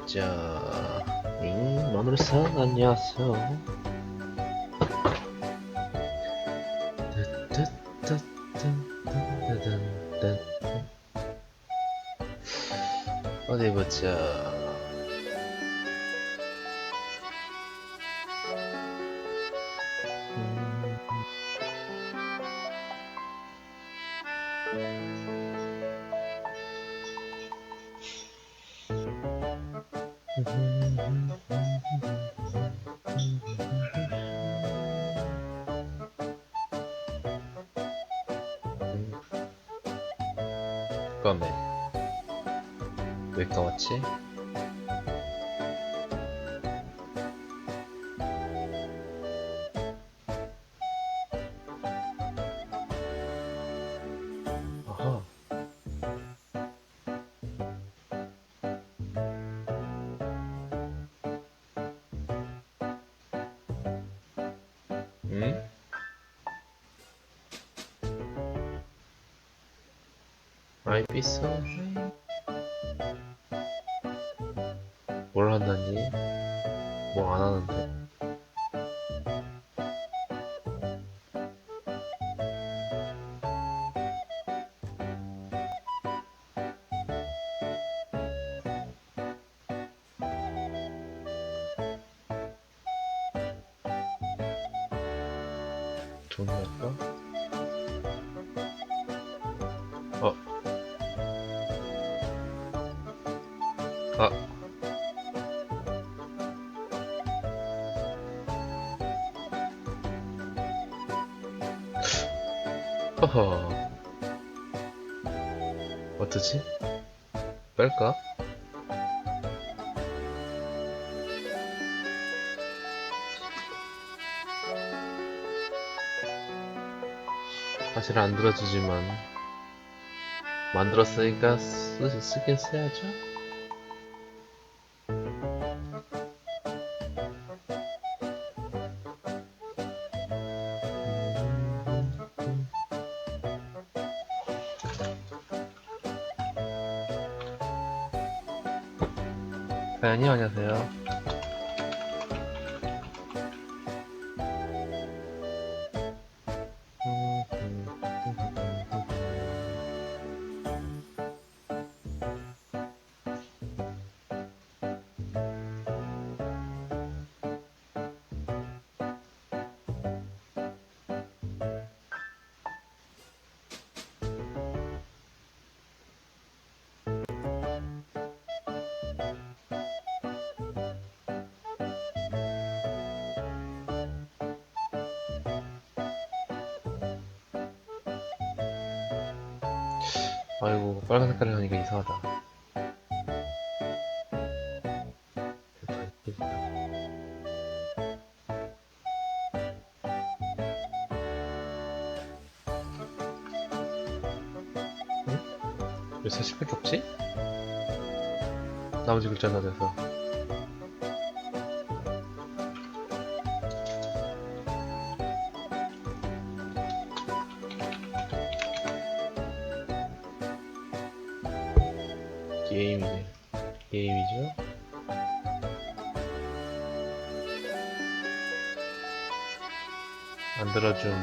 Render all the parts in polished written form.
자, 마누라상 안녕하세요. 어디 보자. 잠깐만, 왜 까왔지? 아하. 응? I be so high. 뭘 한다니? 뭐 안 하는데? 종료할까? 아. 허허. 어쩌지? 뺄까? 사실 안 들어주지만 만들었으니까 쓰긴 써야죠. 사연이 안녕하세요. 아이고, 빨간 색깔이 하니까 이상하다. 응? 왜 40밖에 없지? 나머지 글자나 돼서. 게임이죠? 안 들어줌.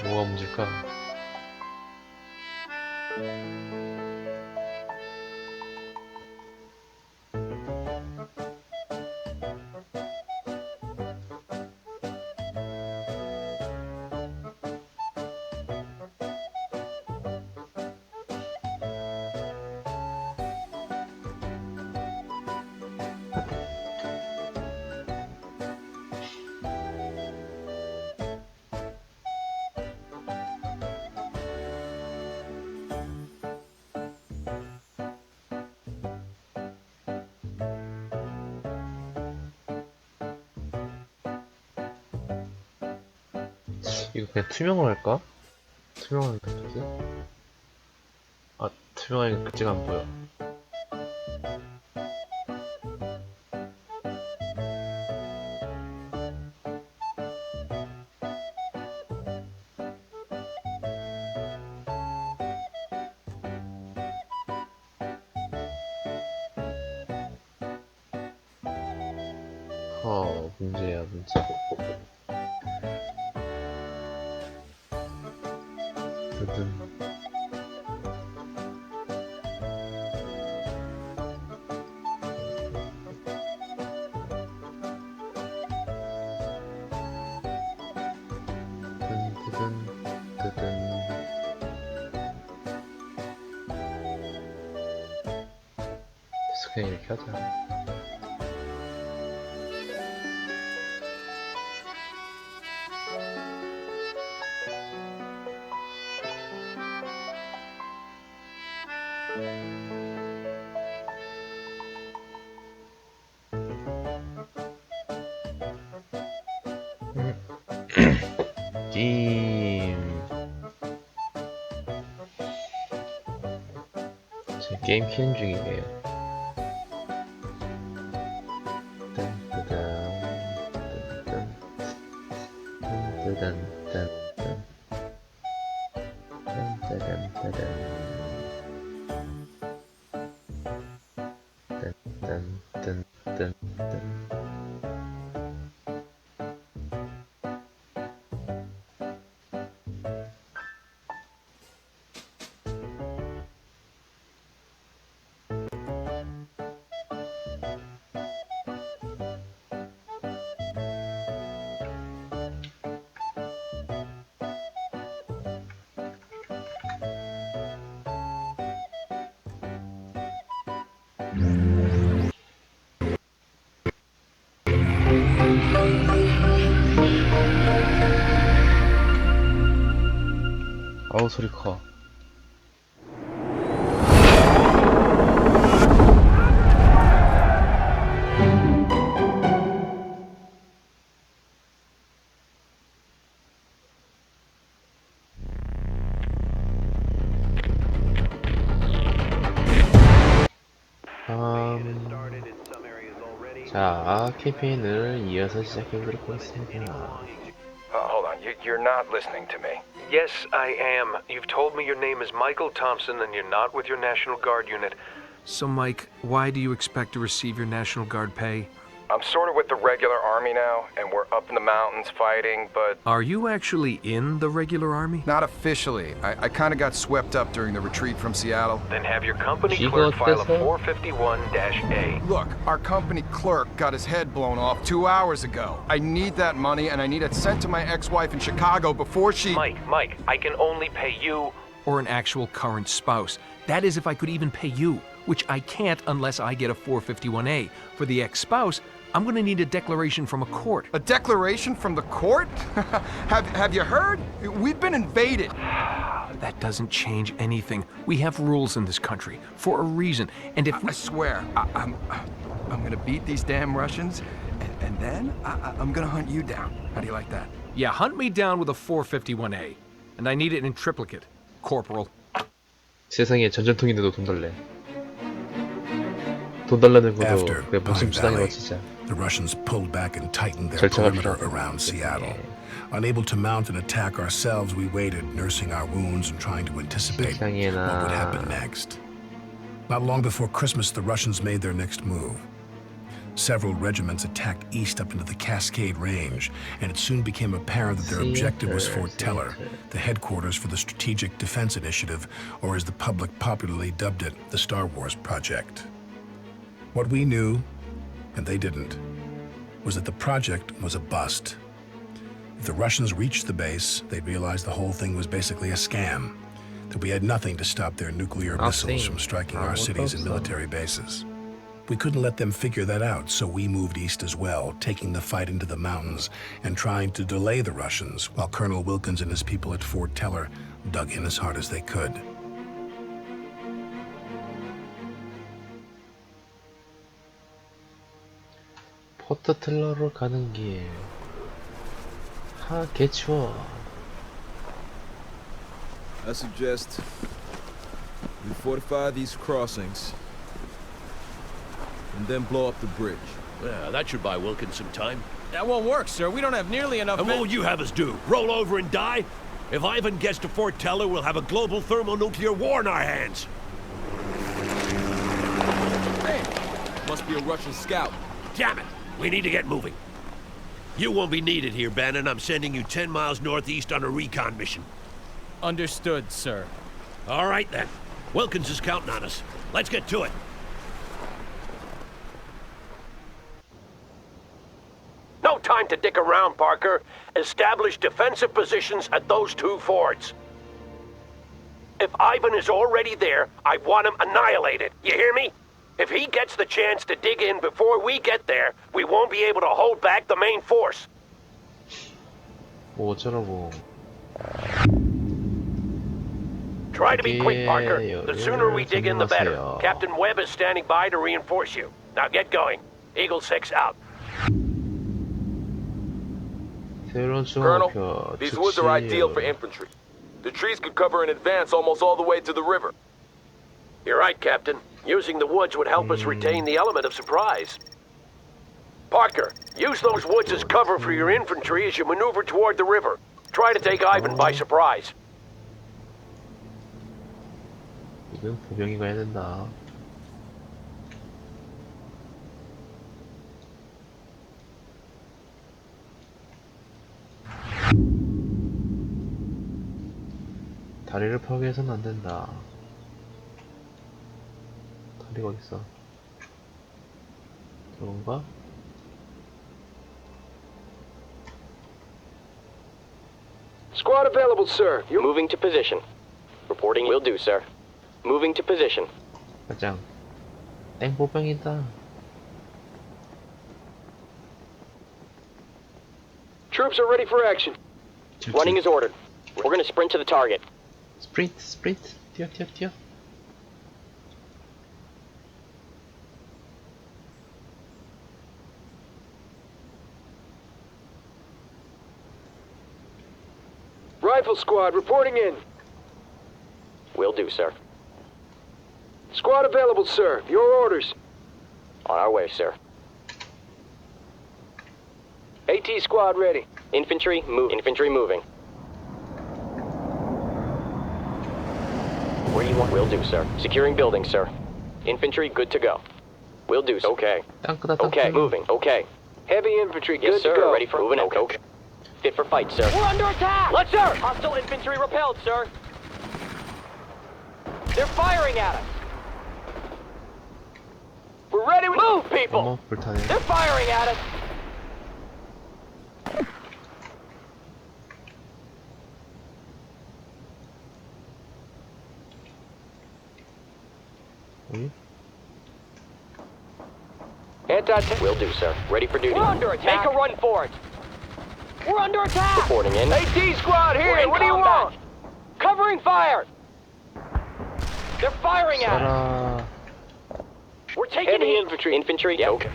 뭐가 문제일까? 이거 그냥 투명을 할까? 투명하게 어떻게? 아, 투명하게 글자가 안 보여. 문제야, 문제. 두둔. 그냥 이렇게 하자. 제 게임 키는 중이에요. 아우, 소리 커. 자, 캠페인을 이어서 시작해보도록 하겠습니다. Hold on, you're not listening to me. Yes, I am. You've told me your name is Michael Thompson and you're not with your National Guard unit. So, Mike, why do you expect to receive your National Guard pay? I'm sort of with the regular army now, and we're up in the mountains fighting, but... Are you actually in the regular army? Not officially. I kind of got swept up during the retreat from Seattle. Then have your company clerk file a 451-A. Look, our company clerk got his head blown off 2 hours ago. I need that money, and I need it sent to my ex-wife in Chicago before she... Mike, I can only pay you or an actual current spouse. That is if I could even pay you, which I can't unless I get a 451-A. For the ex-spouse, I'm gonna need a declaration from a court. A declaration from the court? Have you heard? We've been invaded. That doesn't change anything. We have rules in this country for a reason, and if I swear, I'm gonna beat these damn Russians, and then I'm gonna hunt you down. How do you like that? Yeah, hunt me down with a 451A, and I need it in triplicate, Corporal. 세상에 전쟁통인데도 돈 달래. 돈 달라는 것도 내 목숨 수단이라고 치자. The Russians pulled back and tightened their perimeter around Seattle. Unable to mount an attack ourselves, we waited, nursing our wounds and trying to anticipate what would happen next. Not long before Christmas, the Russians made their next move. Several regiments attacked east up into the Cascade Range, and it soon became apparent that their objective was Fort Teller, the headquarters for the Strategic Defense Initiative, or as the public popularly dubbed it, the Star Wars Project. What we knew, and they didn't, was that the project was a bust. If the Russians reached the base, they'd realize the whole thing was basically a scam, that we had nothing to stop their nuclear missiles from striking our cities and military bases. We couldn't let them figure that out, so we moved east as well, taking the fight into the mountains and trying to delay the Russians, while Colonel Wilkins and his people at Fort Teller dug in as hard as they could. 포트 텔러로 가는 길. 개 추워. I suggest we fortify these crossings and then blow up the bridge. Yeah, that should buy Wilkins some time. That won't work, sir. We don't have nearly enough And men. what will you have us do? Roll over and die? If Ivan gets to Fort Teller, we'll have a global thermonuclear war in our hands. Hey, must be a Russian scout. Damn it! We need to get moving. You won't be needed here, Bannon. I'm sending you 10 miles northeast on a recon mission. Understood, sir. All right, then. Wilkins is counting on us. Let's get to it. No time to dick around, Parker. Establish defensive positions at those two forts. If Ivan is already there, I want him annihilated. You hear me? If he gets the chance to dig in before we get there, we won't be able to hold back the main force. 뭐 어쩌라고. Try to be quick, Parker. The sooner we dig in, the better. Captain Webb is standing by to reinforce you. Now get going. Eagle 6 out. 새로운 Colonel, 중앙표 these woods are ideal for infantry. The trees could cover an advance almost all the way to the river. You're right, Captain. Using the woods would help us retain the element of surprise. Parker, use those woods as cover for your infantry as you maneuver toward the river. Try to take Ivan by surprise. 이건 보병이 가야 된다. 다리를 파괴해서는 안 된다. 다리가 어딨어? 저건가? Squad available, sir. You're moving to position. Reporting will do, sir. Moving to position. 가장 땡보병이다. Troops are ready for action. Running is ordered. We're gonna sprint to the target. 스프린트 뛰어 뛰어 뛰어. Rifle squad reporting in. Will do, sir. Squad available, sir. Your orders. On our way, sir. AT squad ready. Infantry move. Infantry moving. Where you want? Will do, sir. Securing building, sir. Infantry good to go. Will do, sir. Okay. 땅크다 Okay, 땅크. moving. Okay. Heavy infantry good to go. Ready for moving out. Okay. Fit for fight, sir. We're under attack! Let's, sir! Hostile infantry repelled, sir. They're firing at us. We're ready to move, people! 어머 불타네. They're firing at us. 어이? Anti-tank. Will do, sir. Ready for duty. We're under attack. Make a run for it. We're under attack. Reporting in. AT squad here. What do you want? Covering fire. They're firing at us. 쏴라. We're taking heavy infantry. Infantry. Yeah. Okay.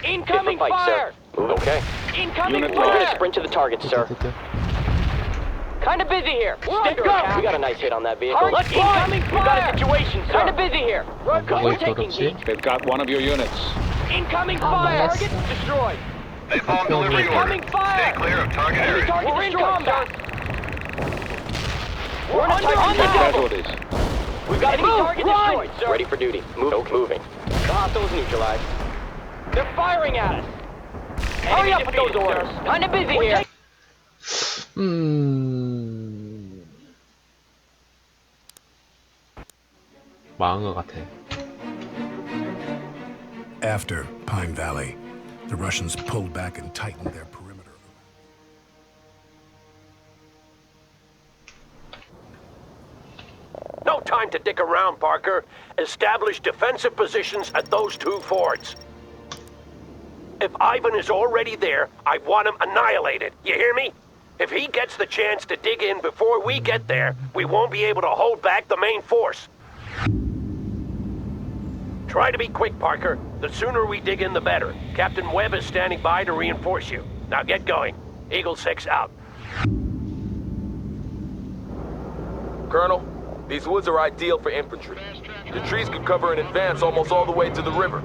Incoming fight, fire. Sir. Move. Okay. Incoming fire. We're gonna sprint to the target, sir. 뛰어, 뛰어. Kind of busy here. We're under attack. We got a nice hit on that vehicle. Let's incoming fire. We got a situation, sir. Kind of busy here. We're taking heat. They've got one of your units. Incoming fire. Target destroyed. Napalm delivery Incoming fire. Stay clear of target area. We're in combat. We're under Casualties. We've got enemy target destroyed, sir. Ready for duty. Moving. The hostiles neutralized. They're firing at us. Hurry up with those orders. Kind of busy here. 망한 것 같아. After Pine Valley, the Russians pulled back and tightened their perimeter. No time to dick around, Parker. Establish defensive positions at those two forts. If Ivan is already there, I want him annihilated. You hear me? If he gets the chance to dig in before we get there, we won't be able to hold back the main force. Try to be quick, Parker. The sooner we dig in, the better. Captain Webb is standing by to reinforce you. Now get going. Eagle 6 out. Colonel, these woods are ideal for infantry. The trees could cover in advance almost all the way to the river.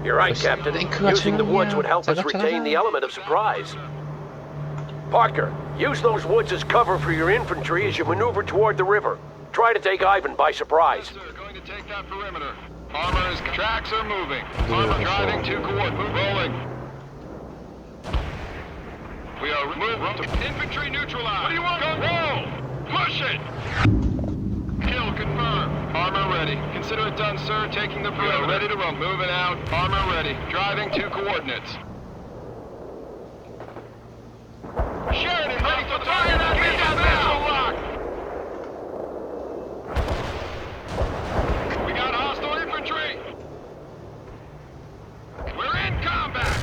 You're right, Captain. Using the woods would help us retain the element of surprise. Parker, use those woods as cover for your infantry as you maneuver toward the river. Try to take Ivan by surprise. Going to take that perimeter. Armor's tracks are moving. Armor driving to coordinate. Rolling. We are moving to infantry neutralized. What do you want? Go roll! Push it! Kill confirmed. Armor ready. Consider it done, sir. Taking the perimeter. Ready to run. Moving out. Armor ready. Driving to coordinates. Sheridan ready for target. Missile lock. We got hostile infantry. We're in combat.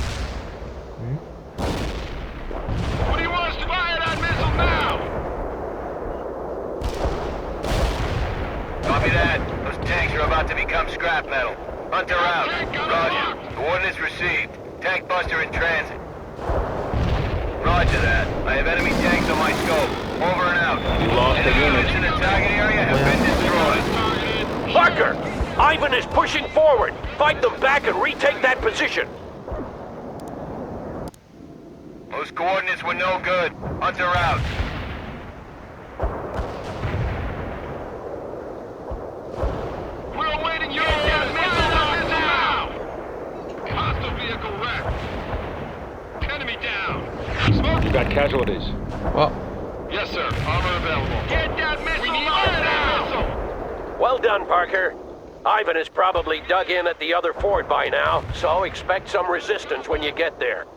What do you want us to fire that missile now? Copy that. Those tanks are about to become scrap metal. Hunter out. Roger. Coordinates received. Tank buster in transit. Roger that. I have enemy tanks on my scope. Over and out. You lost the unit. Units in the target area have been destroyed. Parker, Ivan is pushing forward. Fight them back and retake that position. Those coordinates were no good. Hunter out. We're awaiting your missile now. Hostile vehicle wrecked. Enemy down. Smoke. You got casualties. Yes, sir. Armor available. Get that missile. We need that missile. Well done, Parker. Ivan is probably dug in at the other fort by now, so expect some resistance when you get there.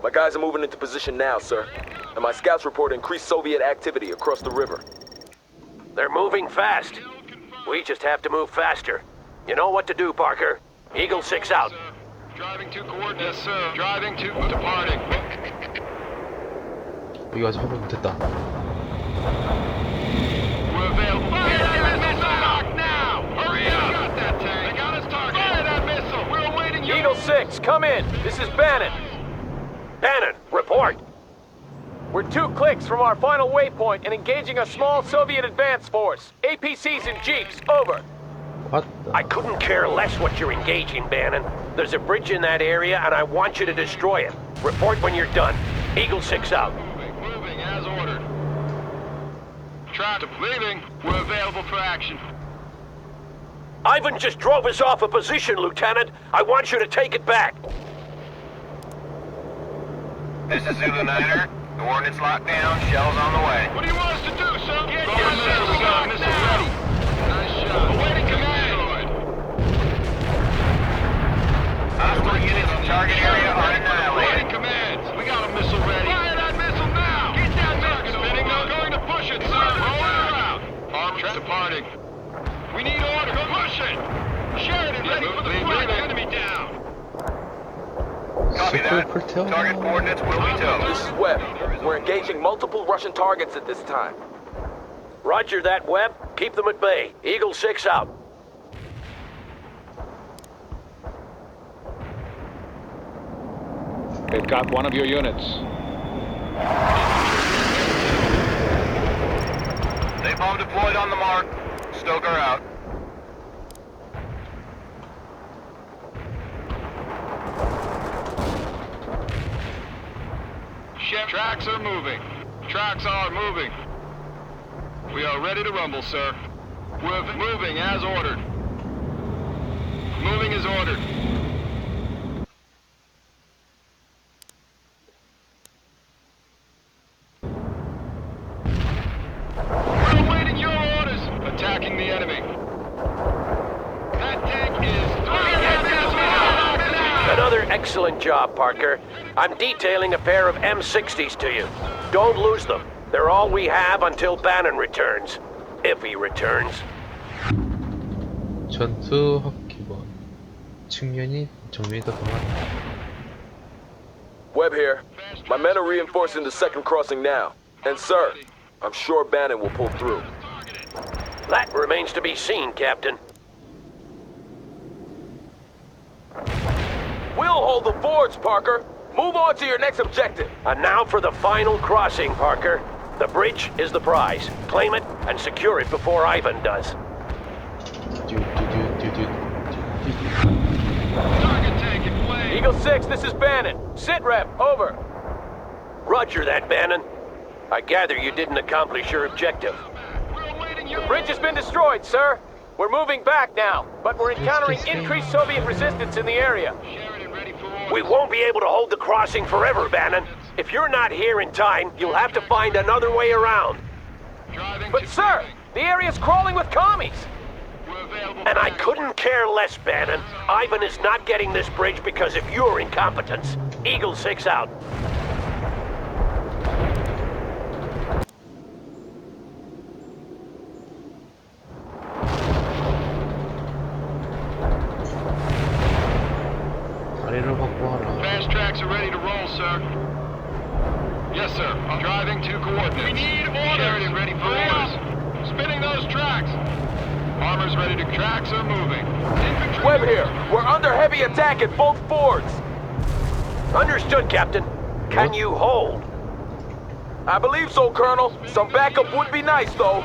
My guys are moving into position now, sir. And my scouts report increased Soviet activity across the river. They're moving fast. We just have to move faster. You know what to do, Parker. Eagle 6 out. Driving to coordinates, sir. Driving to departing. 여기 아직 확보 못했다. We're available. Fire that missile now! Hurry up! Got that tank. They got us targeted. Fire that missile. We're awaiting you. Eagle 6, come in. This is Bannon. Bannon, report. We're 2 clicks from our final waypoint and engaging a small Soviet advance force. APCs and jeeps, over. What the? I couldn't care less what you're engaging, Bannon. There's a bridge in that area, and I want you to destroy it. Report when you're done. Eagle 6 out. Moving as ordered. Trap leaving. We're available for action. Ivan just drove us off a position, Lieutenant. I want you to take it back. This is Zulu Niner. Coordinates locked down. Shells on the way. What do you want us to do, sir? Get your missile gun. Missile ready. Nice shot. Awaiting command. Hostile units in target area are annihilated. Awaiting commands. We got a missile ready. Fire that missile now. Get that target spinning. They're going to push it, sir. Roll it around. Arm trap departing. We need order. Go push it. Sheridan ready for the flight. Enemy down. Copy that. Target coordinates will be told. This is Webb. We're engaging multiple Russian targets at this time. Roger that, Webb. Keep them at bay. Eagle 6 out. They've got one of your units. They bomb deployed on the mark. Stoker out. Tracks are moving. Tracks are moving. We are ready to rumble, sir. We're moving as ordered. Moving as ordered. We're awaiting your orders. Attacking the enemy. That tank is... Another excellent job, Parker. I'm detailing a pair of M60s to you. Don't lose them. They're all we have until Bannon returns. If he returns. 전투 확기본. 측면이 정면이 더 강하다. Webb here. My men are reinforcing the second crossing now. And sir, I'm sure Bannon will pull through. That remains to be seen, Captain. We'll hold the forts, Parker. Move on to your next objective. And now for the final crossing, Parker. The bridge is the prize. Claim it and secure it before Ivan does. Target tank in play. Eagle 6, this is Bannon. Sit rep, over. Roger that, Bannon. I gather you didn't accomplish your objective. The bridge has been destroyed, sir. We're moving back now, but we're encountering increased Soviet resistance in the area. We won't be able to hold the crossing forever, Bannon. If you're not here in time, you'll have to find another way around. But sir, the area's crawling with commies. And I couldn't care less, Bannon. Ivan is not getting this bridge because of your incompetence. Eagle 6 out. Fast tracks are ready to roll, sir. Yes, sir. I'm driving to coordinates. We need orders. Sheridan ready for orders. Spinning those tracks. Armor's ready to tracks are moving. Infantry Webb here. We're under heavy attack at both fords. Understood, Captain. Can you hold? I believe so, Colonel. Some backup would be nice, though.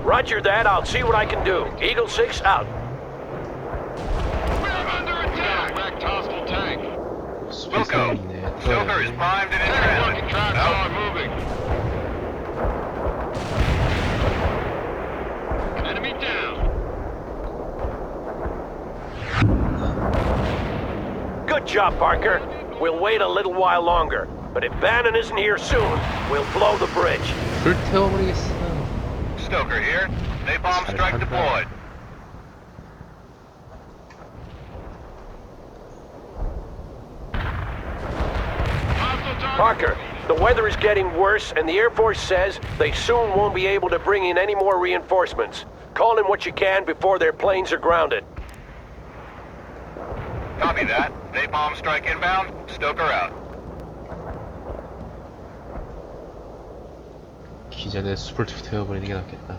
Roger that. I'll see what I can do. Eagle 6 out. We're under attack. Wrecked hostile tank. Wilco, Stoker is primed and in transit. Tracks are moving. Enemy down. Good job, Parker. We'll wait a little while longer. But if Bannon isn't here soon, we'll blow the bridge. 불태워버리겠어. Stoker here. Napalm strike deployed. Parker, the weather is getting worse, and the Air Force says they soon won't be able to bring in any more reinforcements. Call in what you can before their planes are grounded. Copy that. Napalm strike inbound. Stoker out. 기존에 숲을 태워버리는 게 낫겠다.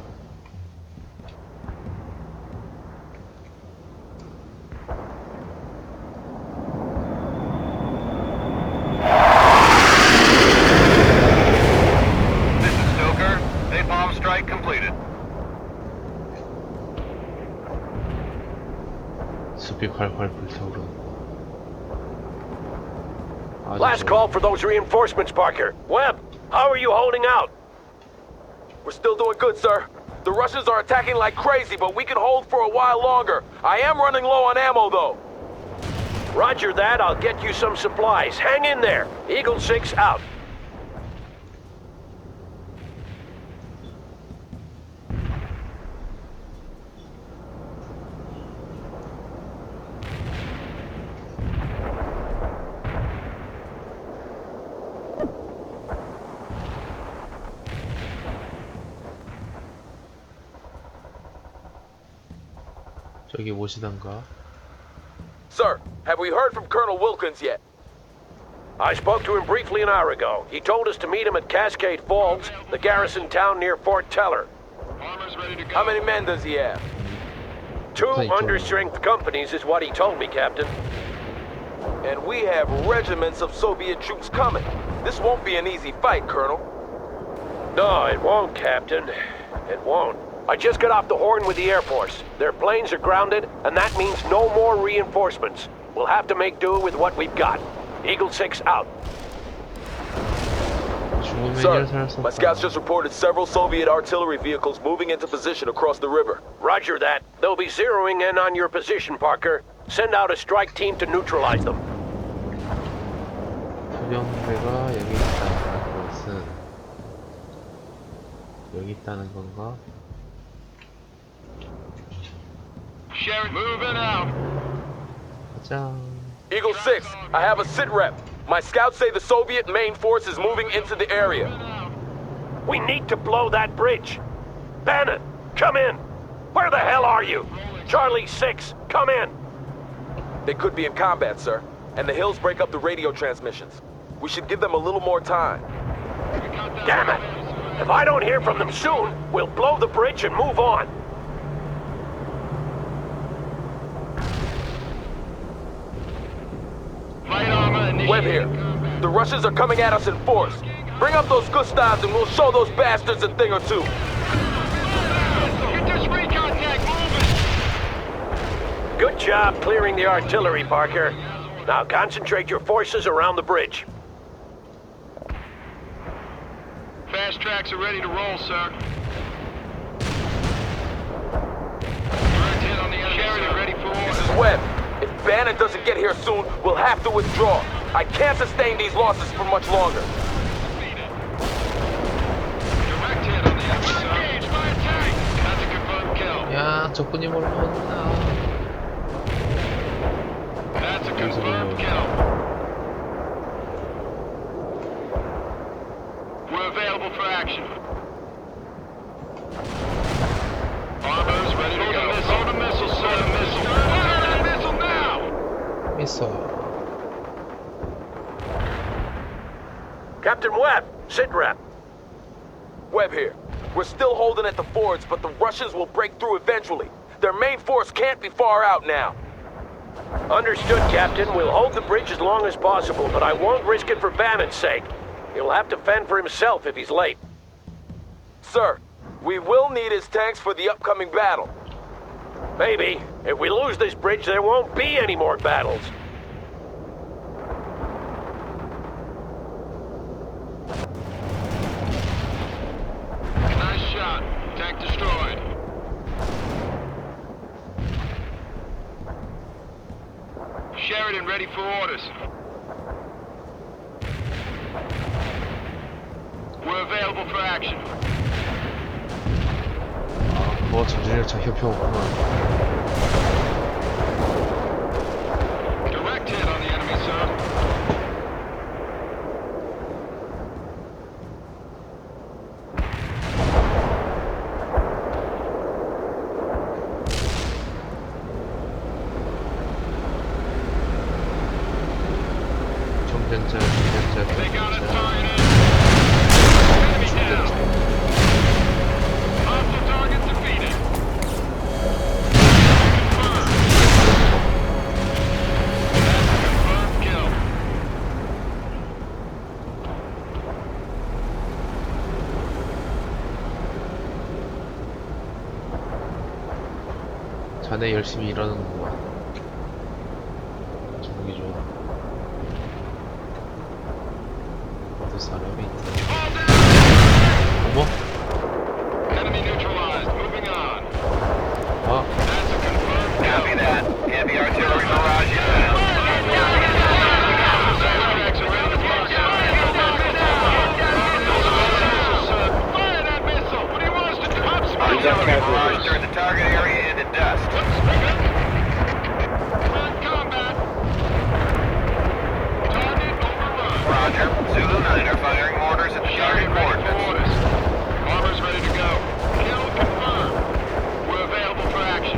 This is Stoker. Napalm strike completed. 숲이 활활 불타오르는. Last call for those reinforcements, Parker. Webb, how are you holding out? We're still doing good, sir. The Russians are attacking like crazy, but we can hold for a while longer. I am running low on ammo, though. Roger that. I'll get you some supplies. Hang in there. Eagle 6 out. 저기 모시던가. Sir, have we heard from Colonel Wilkins yet? I spoke to him briefly an hour ago. He told us to meet him at Cascade Falls, the garrison town near Fort Teller. Armor's ready to go. How many men does he have? 2 understrength companies is what he told me, Captain. And we have regiments of Soviet troops coming. This won't be an easy fight, Colonel. No, it won't, Captain. It won't. I just got off the horn with the Air Force. Their planes are grounded, and that means no more reinforcements. We'll have to make do with what we've got. Eagle 6 out. Sir, my scouts just reported several Soviet artillery vehicles moving into position across the river. Roger that. They'll be zeroing in on your position, Parker. Send out a strike team to neutralize them. 투병대가 여기 있다는 것은 여기 있다는 건가? Sheridan moving out. 가자. Eagle 6, I have a sit rep. My scouts say the Soviet main force is moving into the area. We need to blow that bridge. Bannon, come in. Where the hell are you? Charlie 6, come in. They could be in combat, sir, and the hills break up the radio transmissions. We should give them a little more time. Damn it. If I don't hear from them soon, we'll blow the bridge and move on. Light armor initiated. Webb here. The Russians are coming at us in force. Bring up those Gustavs and we'll show those bastards a thing or two. Get this recon tank moving! Good job clearing the artillery, Parker. Now concentrate your forces around the bridge. Fast tracks are ready to roll, sir. Sheridan ready for orders. This is Webb. If Bannon doesn't get here soon, we'll have to withdraw. I can't sustain these losses for much longer. Direct hit on the enemy, sir. Engaged by a tank. That's a confirmed kill. 야, 적군이 몰려온다. That's a confirmed kill. We're available for action. Armor's ready to go. Load a missile, sir. Missile. Fire that missile now! 있어. Captain Webb, sit rep. Webb here. We're still holding at the fords, but the Russians will break through eventually. Their main force can't be far out now. Understood, Captain. We'll hold the bridge as long as possible, but I won't risk it for Bannon's sake. He'll have to fend for himself if he's late. Sir, we will need his tanks for the upcoming battle. Maybe. If we lose this bridge, there won't be any more battles. Nice shot. Tank destroyed. Sheridan ready for orders. We're available for action. 그거 전진열차 협회구나. Direct hit on the enemy, sir. 정전자. They got us targeted. Enemy down. Hostile target defeated. Confirmed. That's a confirmed kill. 자네 열심히 일하는구만. 아주 보기 좋아. 어디 사람이 있다. 어머? Enemy neutralized. Moving on. 아, That's a confirmed kill. Copy that. Heavy artillery barrage inbound. Fire that missile! What do you want us to do? Artillery barrage turned the target area into dust. Combat. Target overrun. Roger. Zulu 9 are firing mortars at the target coordinates. Armor's ready to go. Kill confirmed. We're available for action.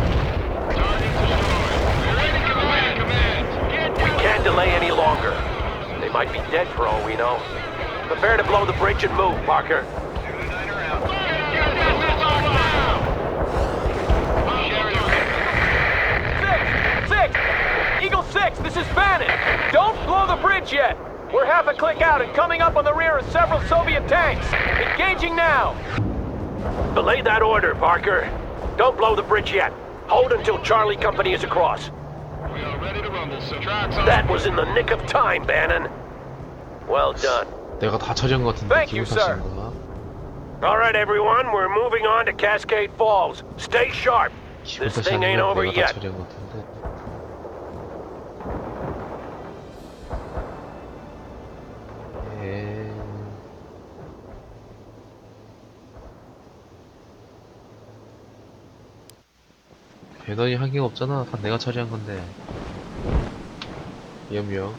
Target destroyed. We're ready to command. We can't delay any longer. They might be dead for all we know. Prepare to blow the bridge and move, Parker. Zulu 9 are out. Six! Eagle 6, this is Bannon! Don't blow the bridge yet! We're half a click out and coming up on the rear of several Soviet tanks. Engaging now! Belay that order, Parker. Don't blow the bridge yet. Hold until Charlie Company is across. We are ready to rumble, so tracks on. That was in the nick of time, Bannon. Well done. 내가 다 처리한 것 같은데 Thank you, 기분 sir. 탓인가? All right, everyone, we're moving on to Cascade Falls. Stay sharp. 기분 This 탓이 thing ain't 아니라 over 내가 다 yet. 처리한 것 같은데. 배너니 한 개가 없잖아. 다 내가 처리한 건데. 여명.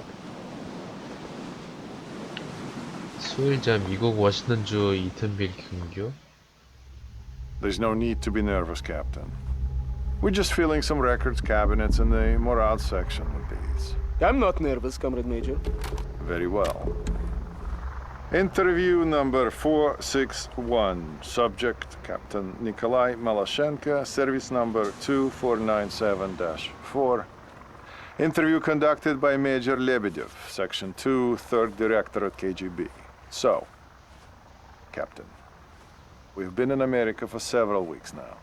수일자 미국 워싱턴주 이튼빌 근교. There's no need to be nervous, Captain. We're just filling some records cabinets in the morale section with these. I'm not nervous, Comrade Major. Very well. Interview number 461. Subject, Captain Nikolai Malashenko, service number 2497-4. Interview conducted by Major Lebedev, Section 2, 3rd Directorate KGB. So, Captain. We've been in America for several weeks now.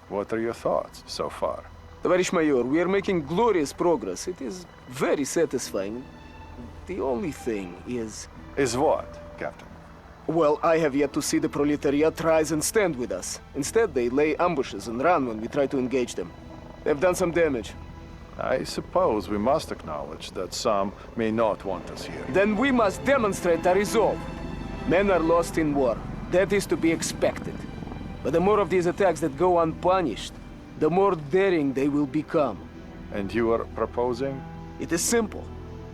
What are your thoughts so far? Товарищ майор, we are making glorious progress. It is very satisfying. The only thing is... Is what, Captain? Well, I have yet to see the proletariat rise and stand with us. Instead, they lay ambushes and run when we try to engage them. They've done some damage. I suppose we must acknowledge that some may not want us here. Then we must demonstrate our resolve. Men are lost in war. That is to be expected. But the more of these attacks that go unpunished, the more daring they will become. And you are proposing? It is simple.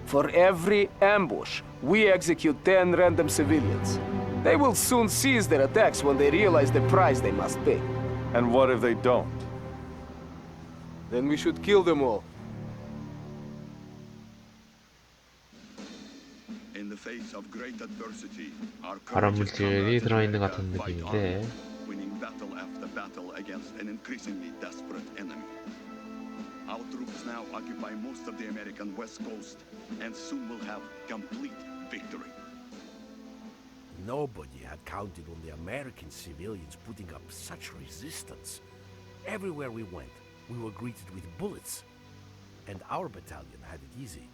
For every ambush, we execute 10 random civilians. They will soon cease their attacks when they realize the price they must pay. And what if they don't? Then we should kill them all. In the face of great adversity, our 발암 물질이 들어있는 것 같은 느낌인데. winning battle after battle against an increasingly desperate enemy. Our troops now occupy most of the American West Coast, and soon will have complete victory. Nobody had counted on the American civilians putting up such resistance. Everywhere we went, we were greeted with bullets. And our battalion had it easy.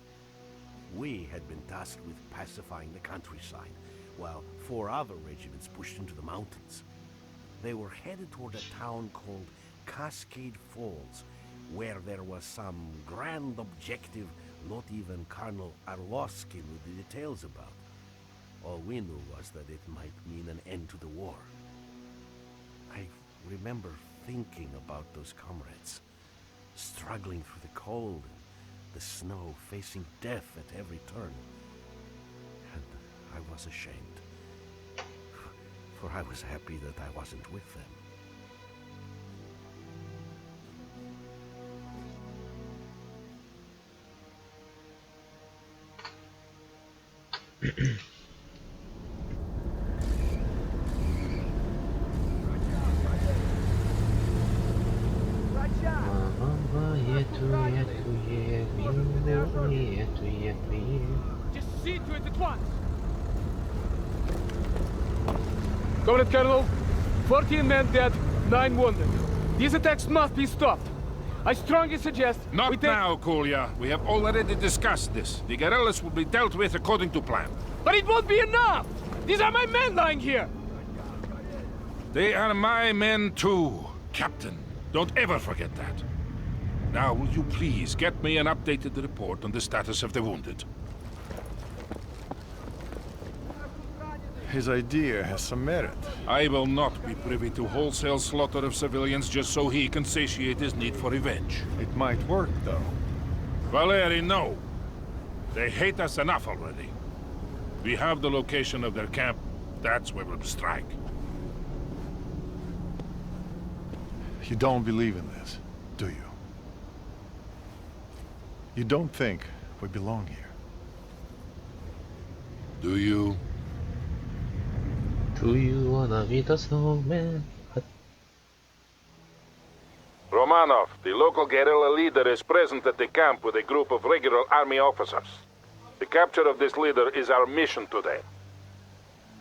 We had been tasked with pacifying the countryside, while 4 other regiments pushed into the mountains. They were headed toward a town called Cascade Falls, where there was some grand objective not even Colonel Arlovsky knew the details about. All we knew was that it might mean an end to the war. I remember thinking about those comrades, struggling through the cold and the snow, facing death at every turn. And I was ashamed, for I was happy that I wasn't with them. Just see to it at once. Comrade Colonel, 14 men dead, 9 wounded. These attacks must be stopped. I strongly suggest Not now, Kolya. We have already discussed this. The guerrillas will be dealt with according to plan. But it won't be enough! These are my men lying here! They are my men too, Captain. Don't ever forget that. Now, will you please get me an updated report on the status of the wounded? His idea has some merit. I will not be privy to wholesale slaughter of civilians just so he can satiate his need for revenge. It might work, though. Valeri, no. They hate us enough already. We have the location of their camp. That's where we'll strike. You don't believe in this, do you? You don't think we belong here? Do you? Do you wanna be the snowman? Romanov, the local guerrilla leader, is present at the camp with a group of regular army officers. The capture of this leader is our mission today.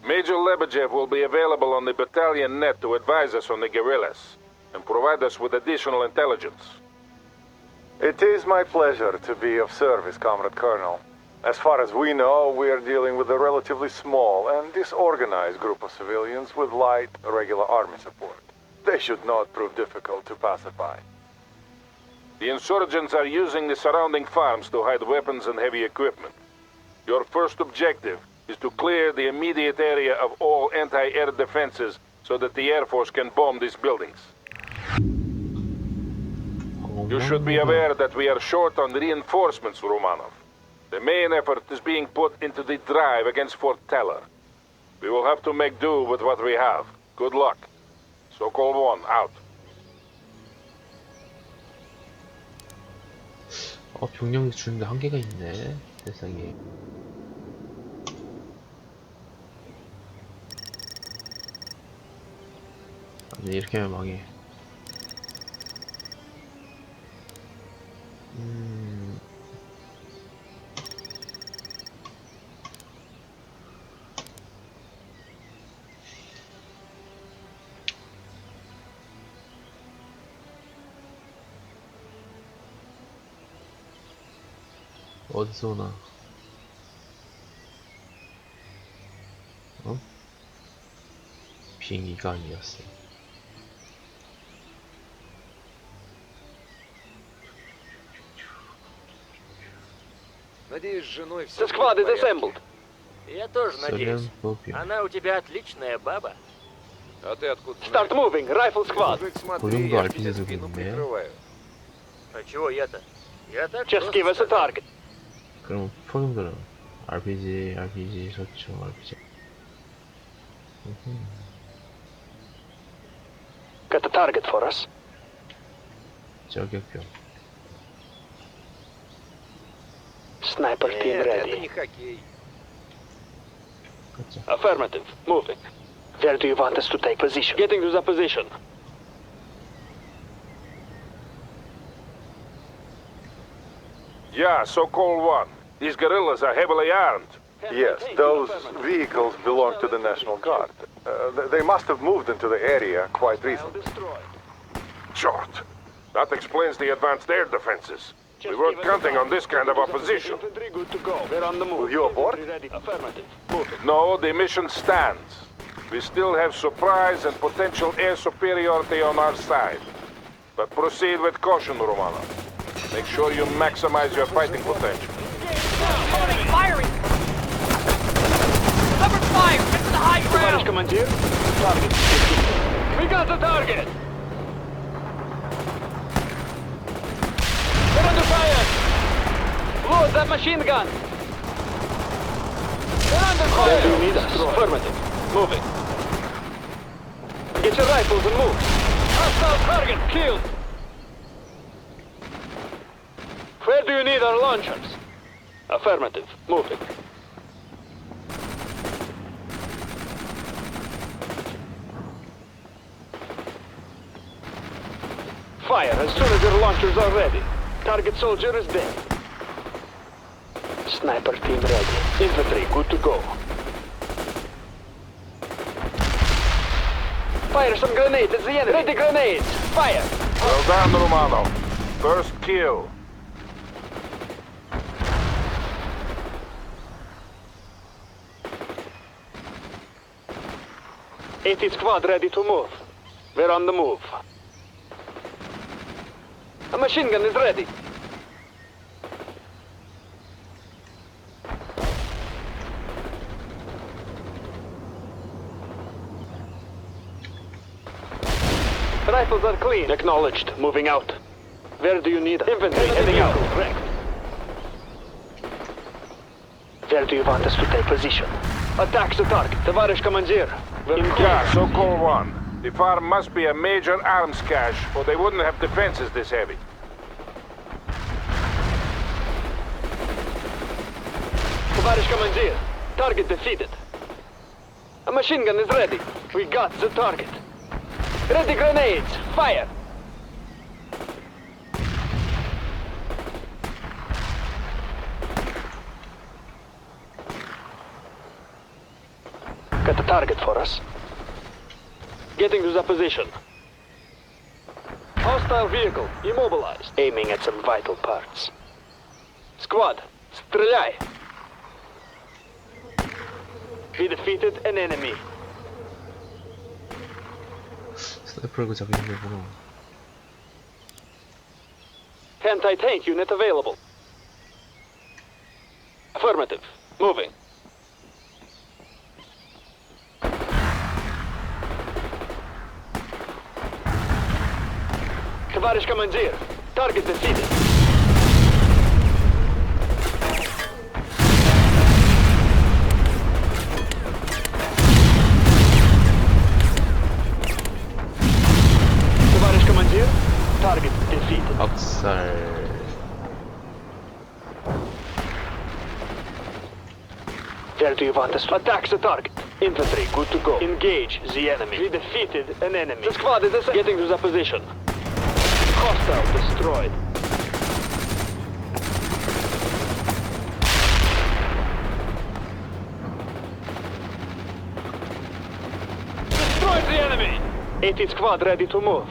Major Lebedev will be available on the battalion net to advise us on the guerrillas and provide us with additional intelligence. It is my pleasure to be of service, Comrade Colonel. As far as we know, we are dealing with a relatively small and disorganized group of civilians with light, regular army support. They should not prove difficult to pacify. The insurgents are using the surrounding farms to hide weapons and heavy equipment. Your first objective is to clear the immediate area of all anti-air defenses so that the Air Force can bomb these buildings. You should be aware that we are short on reinforcements, Romanov. The main effort is being put into the drive against Fort Teller. We will have to make do with what we have. Good luck. Sokol 1, out. 병력 주는 게 한계가 있네. 세상에. 아니, 이렇게 하면 망해. 어디서 오나? 어? 비행기가 아니었어. Надеюсь, с женой все. The squad is assembled. Я тоже надеюсь. Она у тебя отличная баба. А ты откуда? Start moving, rifle squad. 볼륨도 RPG 들고 있네. А чего я-то? Я так Just give us a target. 그럼 포용들은 RPG 좋죠. RPG. Got a target for us. 저격병. Sniper team ready. Это не хоккей. Affirmative. Moving. Where do you want us to take position? Getting to the position. Yeah, so-called one. These guerrillas are heavily armed. Yes, those vehicles belong to the National Guard. They must have moved into the area quite recently. Short. That explains the advanced air defenses. We weren't counting on this kind of opposition. Good to go. We're on the move. Will you abort? Affirmative. Moving. No, the mission stands. We still have surprise and potential air superiority on our side. But proceed with caution, Romano. Make sure you maximize your fighting potential. Firing! Cover fire! Get to the high ground! Commander. Target. We got the target! We're under fire! Load that machine gun! We're under fire! Where do you need us? Affirmative. Moving. Get your rifles and move. Hostile target killed! Where do you need our launchers? Affirmative. Moving. Fire as soon as your launchers are ready. Target soldier is dead. Sniper team ready. Infantry good to go. Fire some grenades at the enemy. Ready grenades. Fire. Well done, Romano. First kill. '80 squad ready to move. We're on the move. A machine gun is ready. Rifles are clean. Acknowledged. Moving out. Where do you need infantry heading out? Correct. Where do you want us to take position? Attack the target. Товарищ командир. Yeah, so-called one. The farm must be a major arms cache, or they wouldn't have defenses this heavy. Товарищ командир. Target defeated. A machine gun is ready. We got the target. Ready grenades. Fire. Got the target for us. Getting to the position. Hostile vehicle immobilized. Aiming at some vital parts. Squad, стреляй. We defeated an enemy. 스나이퍼를 잡는 거구나. Anti-tank unit available. Affirmative. Moving. Товарищ командир. Target defeated. Товарищ командир. Target defeated. 박살. Where do you want us to attack the target? Infantry, good to go. Engage the enemy. We defeated an enemy. The squad is getting to the position. Hostile destroyed. Destroyed the enemy! 80 squad ready to move.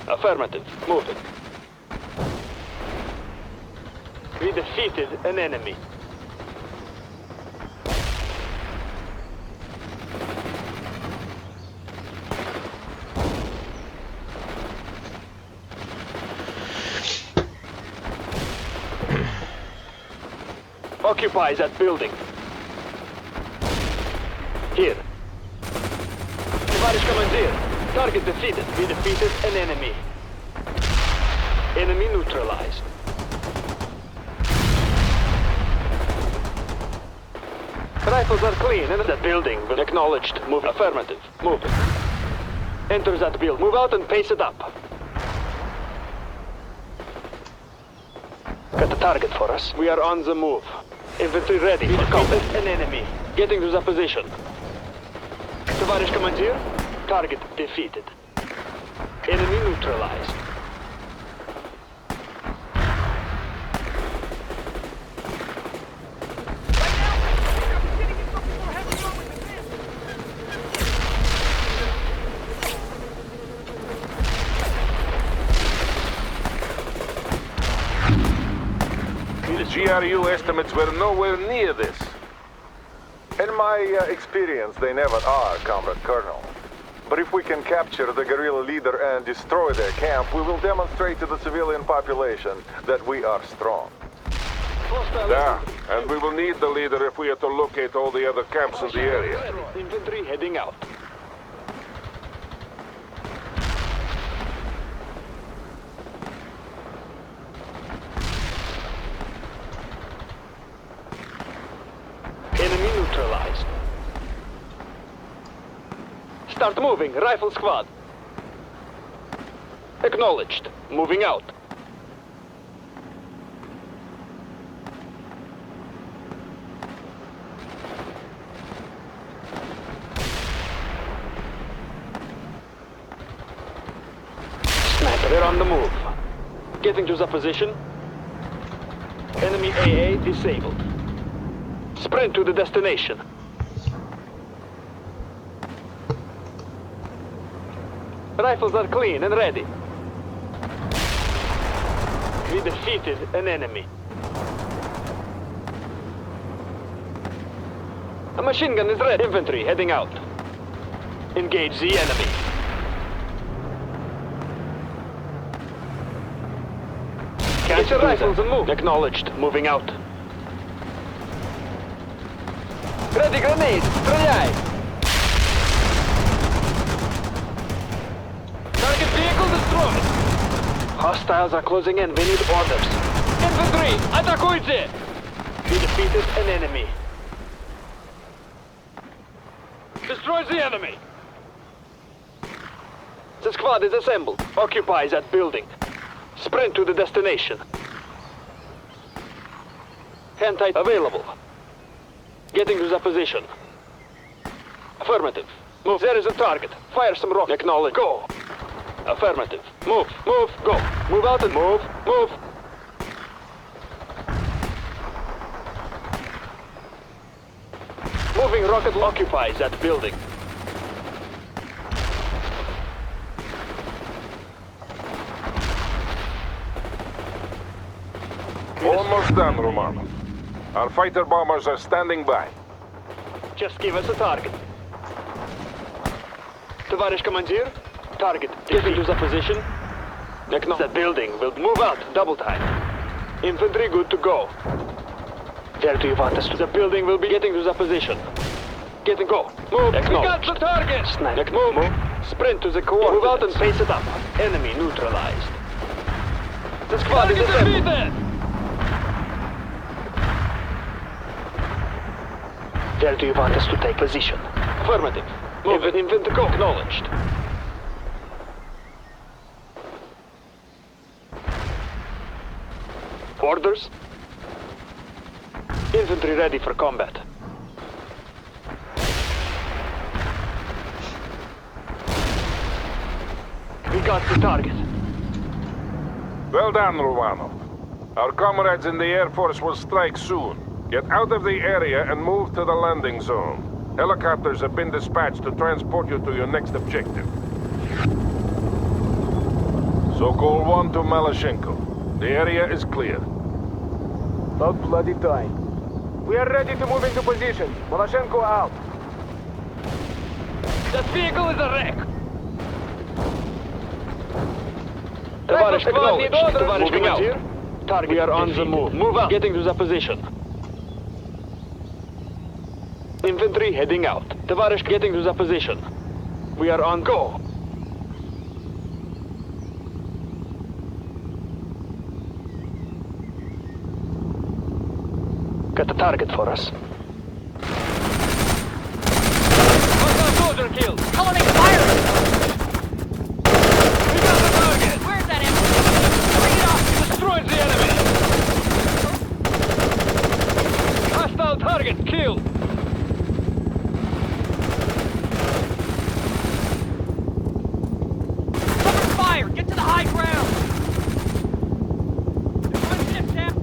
Affirmative. Moving. We defeated an enemy. Occupy that building. Here. Товарищ командир. Target defeated. We defeated an enemy. Enemy neutralized. Rifles are clean and that building will acknowledged. Move. Affirmative. Move. Enter that building. Move out and pace it up. Got the target for us. We are on the move. Infantry ready for combat. An enemy. Getting to the position. Товарищ командир. Target defeated. Enemy neutralized. GRU estimates were nowhere near this. In my experience, they never are, Comrade Colonel. But if we can capture the guerrilla leader and destroy their camp, we will demonstrate to the civilian population that we are strong. Yeah, and we will need the leader if we are to locate all the other camps in the area. Infantry heading out. Enemy neutralized. Start moving, rifle squad. Acknowledged. Moving out. Sniper, they're on the move. Getting to the position. Enemy AA disabled. Sprint to the destination. Rifles are clean and ready. We defeated an enemy. A machine gun is ready. Infantry heading out. Engage the enemy. Catch the rifles and move. Acknowledged. Moving out. Ready grenade! Стреляй! Target vehicle destroyed! Hostiles are closing in. We need orders. Infantry! Атакуйте! We defeated an enemy. Destroy the enemy! The squad is assembled. Occupy that building. Sprint to the destination. Hand-tight available. Getting to the position. Affirmative. Move. There is a target. Fire some rockets. Acknowledge. Go. Affirmative. Move. Move. Go. Move out and move. Move. Moving rocket occupies that building. Almost done, Romano. Our fighter bombers are standing by. Just give us a target. Товарищ командир, target. Getting to the position. That building will move out. Double time. Infantry good to go. Where do you want us to? The building will be getting to the position. Getting go. Move. We got the target. Snipe. Move. Move. Sprint to the coordinates. Move out and pace it up. Enemy neutralized. The squad is defeated. Where do you want us to take position? Affirmative. Move it. Infantry go. Acknowledged. Orders? Infantry ready for combat. We got the target. Well done, Romano. Our comrades in the Air Force will strike soon. Get out of the area and move to the landing zone. Helicopters have been dispatched to transport you to your next objective. Sokol 1 to Maloshenko. The area is clear. About bloody time. We are ready to move into position. Maloshenko out. That vehicle is a wreck. Товарищ Acknowledged. Tоварищ Moving out. командир. Target We are on the defeated. move. Move out. Getting to the position. Infantry heading out. Товарищ getting to the position. We are on go. Got the target for us. Hostile soldier killed. Colony fire! We got the target! Where's that enemy? Bring it off! Destroyed the enemy! Hostile target killed! Cover fire! Get to the high ground! One ship down!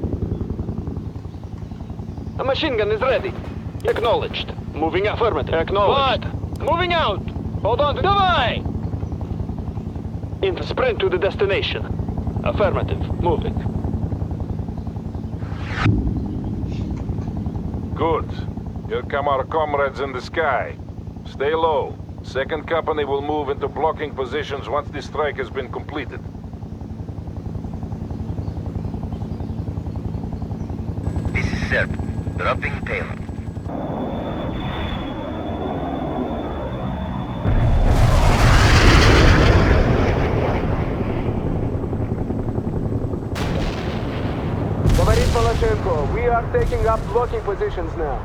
A machine gun is ready. Acknowledged. Moving affirmative. Acknowledged. What? Moving out! Hold on to Давай! In sprint to the destination. Affirmative. Moving. Good. Here come our comrades in the sky. Stay low. Second company will move into blocking positions once the strike has been completed. This is Serb. Dropping payload. Tоварищ Maloshenko, we are taking up blocking positions now.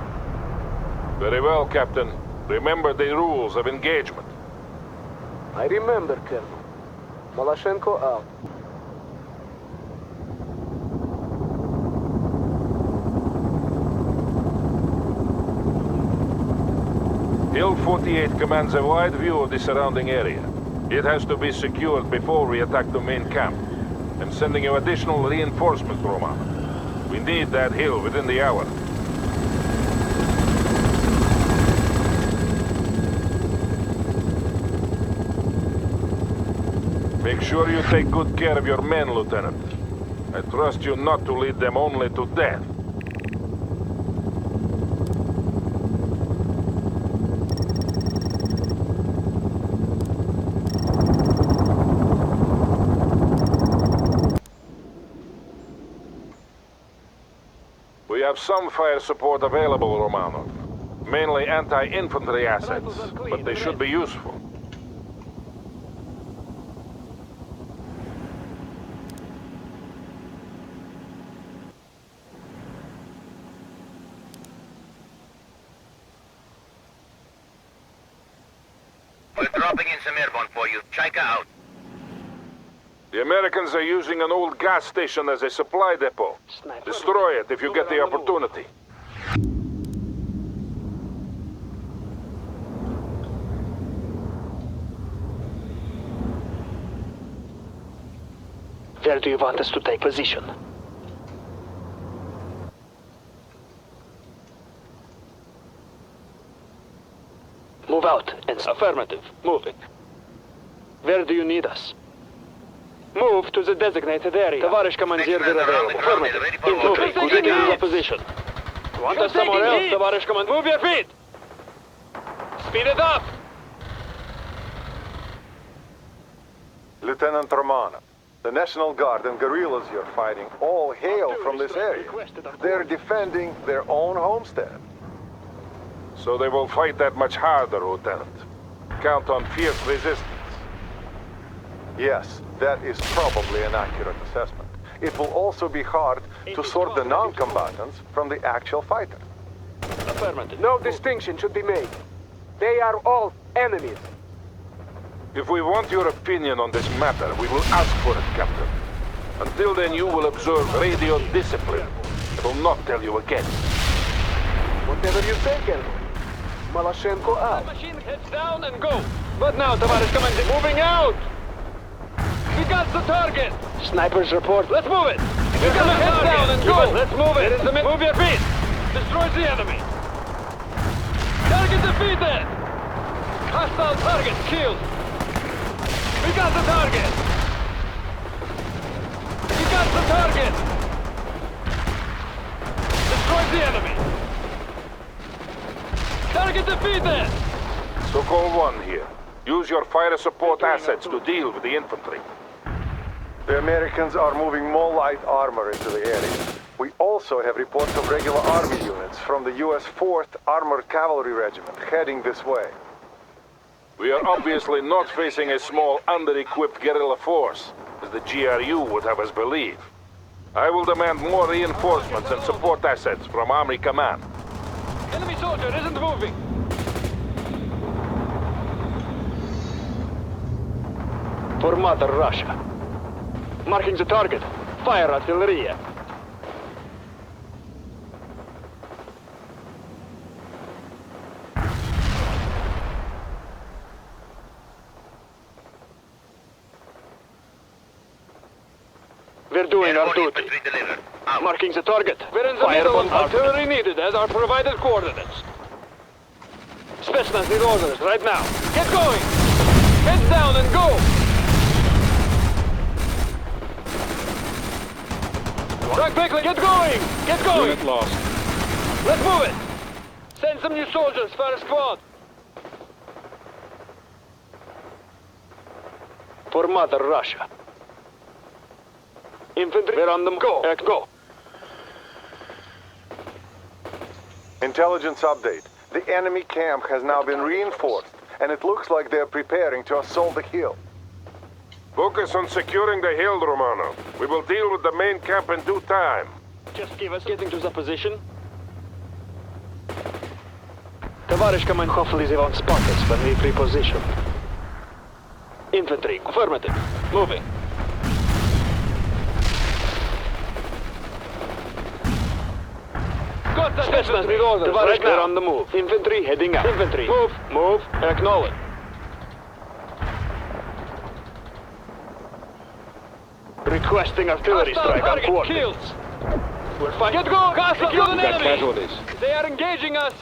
Very well, Captain. Remember the rules of engagement. I remember, Colonel. Maloshenko out. Hill 48 commands a wide view of the surrounding area. It has to be secured before we attack the main camp. I'm sending you additional reinforcements, Roman. We need that hill within the hour. Make sure you take good care of your men, Lieutenant. I trust you not to lead them only to death. We have some fire support available, Romanov. Mainly anti-infantry assets, but they should be useful. We're dropping in some airborne for you. Check out. The Americans are using an old gas station as a supply depot. Destroy it if you get the opportunity. Where do you want us to take position? Move out and affirmative. Moving. Where do you need us? Move to the designated area. Товарищ командир, we're available. Affirmative. Moving. Getting in the position. Want us somewhere else, товарищ командир? Move your feet! Speed it up! Lieutenant Romanov, the National Guard and guerrillas you're fighting all hail from this area. They're defending their own homestead. So they will fight that much harder, Lieutenant. Count on fierce resistance. Yes, that is probably an accurate assessment. It will also be hard to sort the non-combatants from the actual fighters. Affirmative. No distinction should be made. They are all enemies. If we want your opinion on this matter, we will ask for it, Captain. Until then, you will observe radio discipline. I will not tell you again. Whatever you say, Colonel. Maloshenko out. Machine heads down and go! But now, товарищ командир, moving out! We got the target! Snipers report. Let's move it! We got the heads down and go! Let's move it! Move your feet! Destroy the enemy! Target defeated! Hostile target killed! We got the target! We got the target! destroys the enemy. Target defeated. Sokol 1 here. Use your fire support assets to deal with the infantry. The Americans are moving more light armor into the area. We also have reports of regular army units from the U.S. 4th Armored Cavalry Regiment heading this way. We are obviously not facing a small, under-equipped guerrilla force, as the GRU would have us believe. I will demand more reinforcements and support assets from Army Command. Enemy soldier isn't moving. For Mother Russia. Marking the target. Fire artillery. We're doing our duty. Marking the target. We're in the middle of artillery needed as our provided coordinates. Spetsnaz need orders right now. Get going! Heads down and go! Track quickly, get going! Get going! Unit lost. Let's move it! Send some new soldiers for a squad. For Mother Russia. Infantry, we're on them. Go! Go! Intelligence update. The enemy camp has now been reinforced, and it looks like they're preparing to assault the hill. Focus on securing the hill, Romano. We will deal with the main camp in due time. Just give us getting to the position. Товарищ командир, hopefully they won't spot us when we pre-position. Infantry, affirmative. Moving. Got that Spetsnaz need orders right now. On the move. Infantry heading out. Infantry. Move. Acknowledge. Requesting artillery strike on coordinates. We're fighting. Get going! Castle, kill an enemy! Casualties. They are engaging us!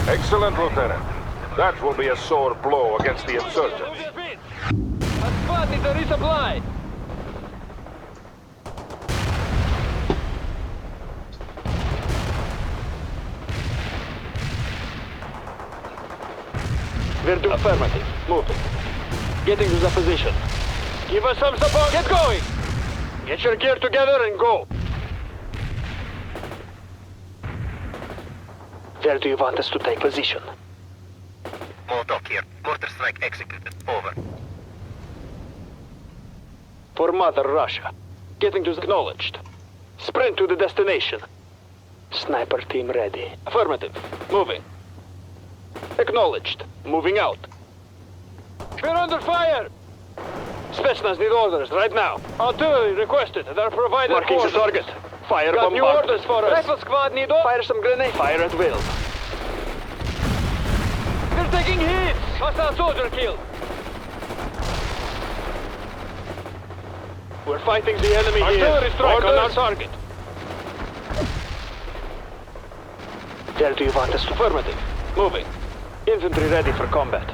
Excellent, Lieutenant. That will be a sore blow against the insurgents. A squad needs a resupply! We're doing affirmative. Moving. Getting to the position. Give us some support. Get going! Get your gear together and go. Where do you want us to take position? Molotov here. Mortar strike executed. Over. For Mother Russia. Getting to the acknowledged. Sprint to the destination. Sniper team ready. Affirmative. Moving. Acknowledged. Moving out. We're under fire! Spetsnaz need orders right now. Artillery requested. They're provided. Marking the target. Fire bombardment. Got new orders for us. Rifle squad need orders. Fire some grenades. Fire at will. We're taking hits. Hostile soldier killed. We're fighting the enemy here. Artillery strike on our target. Where do you want us to? Affirmative. Moving. Infantry ready for combat.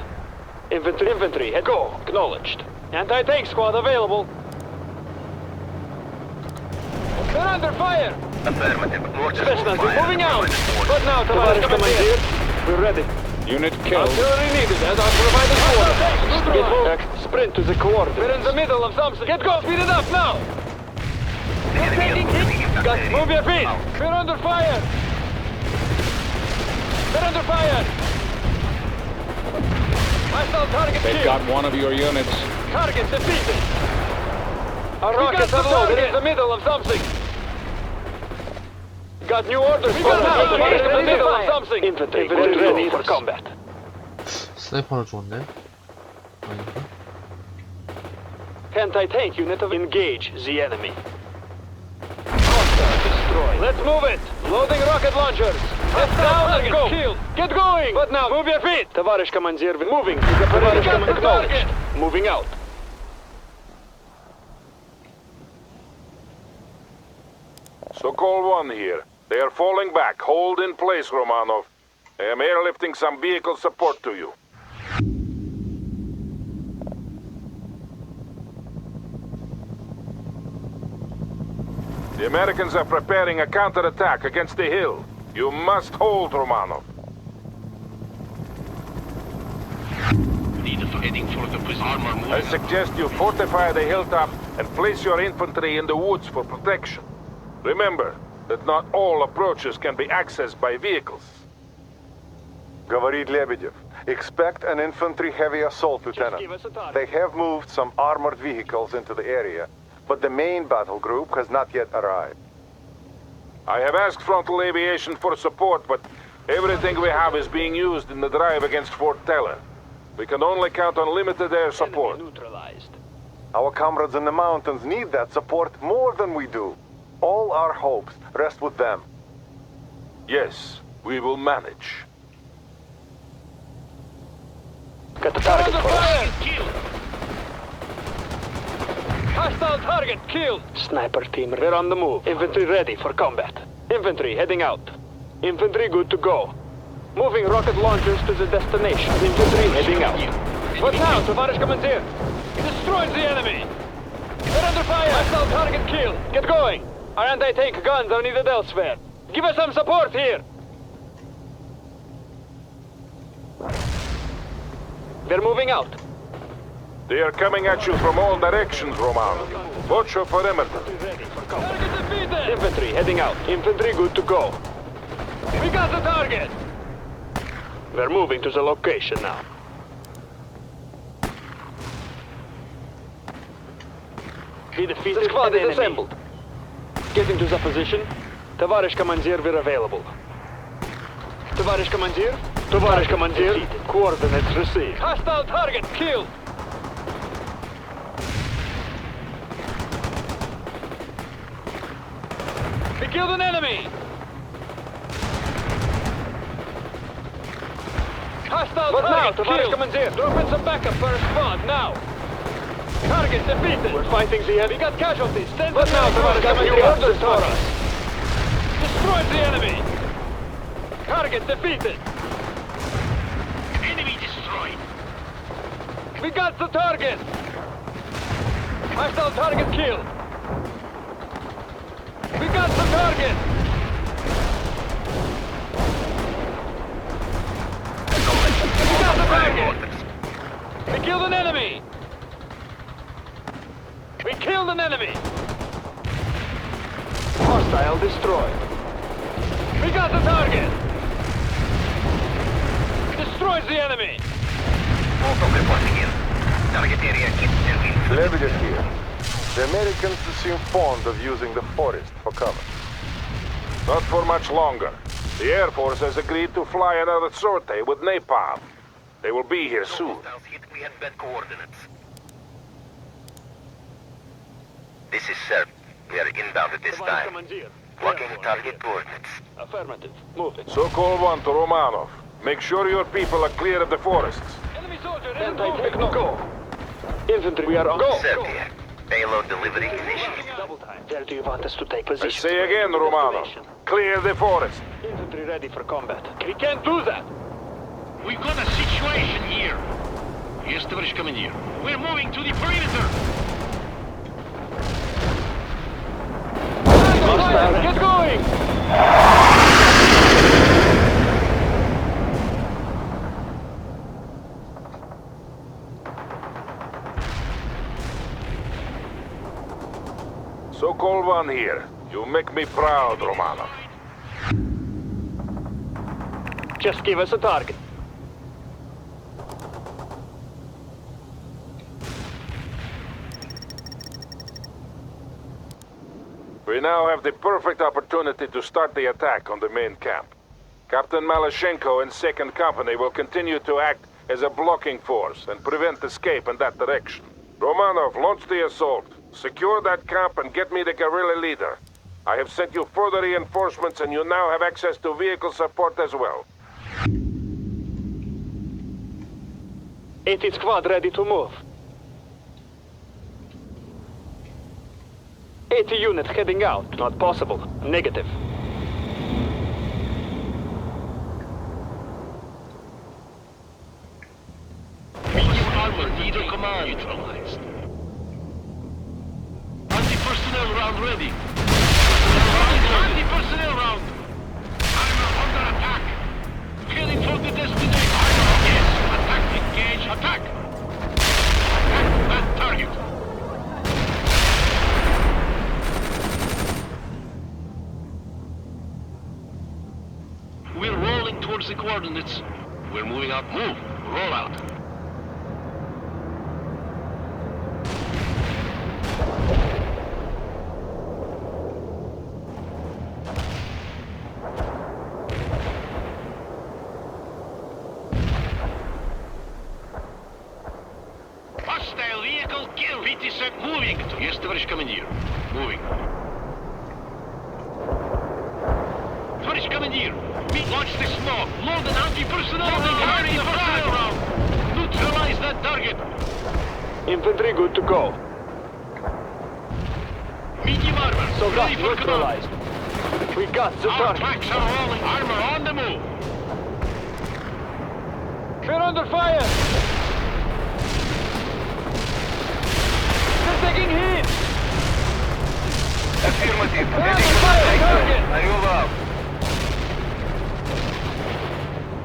Infantry, head go. Acknowledged. Anti-tank squad available. They're under fire. Affirmative. Spetsnaz is moving out. But now, Tavares Commandeer. We're ready. Unit killed. Artillery needed as our provided coordinates. Get moved. Sprint to the coordinates. We're in the middle of something. Get go. Speed it up now. We're taking hits. Got move your feet. We're under fire. They're under fire. Hostile target They've got one of your units. Target defeated. Our rockets are loaded in the middle of something. Got new orders for us. In the middle of something. Infantry ready for combat. 스나이퍼를 주었네. 아닌가? Anti-tank unit of engage the enemy. Hostile destroyed. Let's move it. Loading rocket launchers. Head down and go. Shield. Get going. But now, move your feet. Товарищ командир, moving. Товарищ командир, acknowledged. Moving out. Sokol 1 here. They are falling back. Hold in place, Romanov. I am airlifting some vehicle support to you. The Americans are preparing a counterattack against the hill. You must hold, Romanov. I suggest you fortify the hilltop and place your infantry in the woods for protection. Remember that not all approaches can be accessed by vehicles. Говорит Лебедев. Expect an infantry-heavy assault, Lieutenant. They have moved some armored vehicles into the area, but the main battle group has not yet arrived. I have asked frontal aviation for support, but everything we have is being used in the drive against Fort Teller. We can only count on limited air support. Our comrades in the mountains need that support more than we do. All our hopes rest with them. Yes, we will manage. Got the target for us. Hostile target killed. Sniper team. We're on the move. Infantry ready for combat. Infantry heading out. Infantry good to go. Moving rocket launchers to the destination. Infantry heading out. What now, Tavarish Commander? Destroys the enemy. They're under fire. Hostile target killed. Get going. Our anti-tank guns are needed elsewhere. Give us some support here. They're moving out. They are coming at you from all directions, Roman. Watch your perimeter. Infantry heading out. Infantry good to go. We got the target. We're moving to the location now. We defeated the squad is assembled. Get into the position. Tavarish Commander, we're available. Tavarish Commander. Tavarish Commander. Coordinates received. Hostile target killed. We killed an enemy. Hostile target killed. Tavarish Commander. Drop in some backup for a squad now. Target defeated. We're fighting the enemy. We got casualties. Send them now, Tavarish Commander. Orders for us. Destroy the enemy. Target defeated. Enemy destroyed. We got the target. Hostile target killed. We got the target. We got the target. We killed an enemy. We killed an enemy. Hostile destroyed. We got the target. Destroys the enemy. Target area keeps moving. Lebedev here. The Americans seem fond of using the forest for cover. Not for much longer. The Air Force has agreed to fly another sortie with napalm. They will be here soon. We have bad coordinates. This is Serb. We are inbound at this time. Blocking target coordinates. Affirmative. Moving. So-called one to Romanov. Make sure your people are clear of the forests. Enemy soldier, anti-tank, no. Go. Infantry, we are on. Go. Serb here. Payload delivery initiated. Double time. Where do you want us to take I position? say again, Romanov. Clear the forest. Infantry ready for combat. We can't do that. We got a situation here. Yes, Tavarish Commander. We're moving to the perimeter. Get going! So-called one here. You make me proud, Romanov. Just give us a target. We now have the perfect opportunity to start the attack on the main camp. Captain Malashenko and 2nd Company will continue to act as a blocking force and prevent escape in that direction. Romanov, launch the assault. Secure that camp and get me the guerrilla leader. I have sent you further reinforcements and you now have access to vehicle support as well. 80th squad ready to move. 80 units heading out. Not possible. Negative. Medium armor, leader command. Neutralized. Anti-personnel round ready. up. Move. Roll out. Hostile vehicle kill. 50 set moving. Yes, товарищ командир. Moving. Товарищ командир, launch the smoke. Load an anti-personnel round. Neutralize that target. Infantry good to go. Medium armor. So ready for neutralized. We got the Our target. tracks are rolling. Armor on the move. We're under fire. They're taking heat. Affirmative. We're Heading under to fire. the Target. I move up.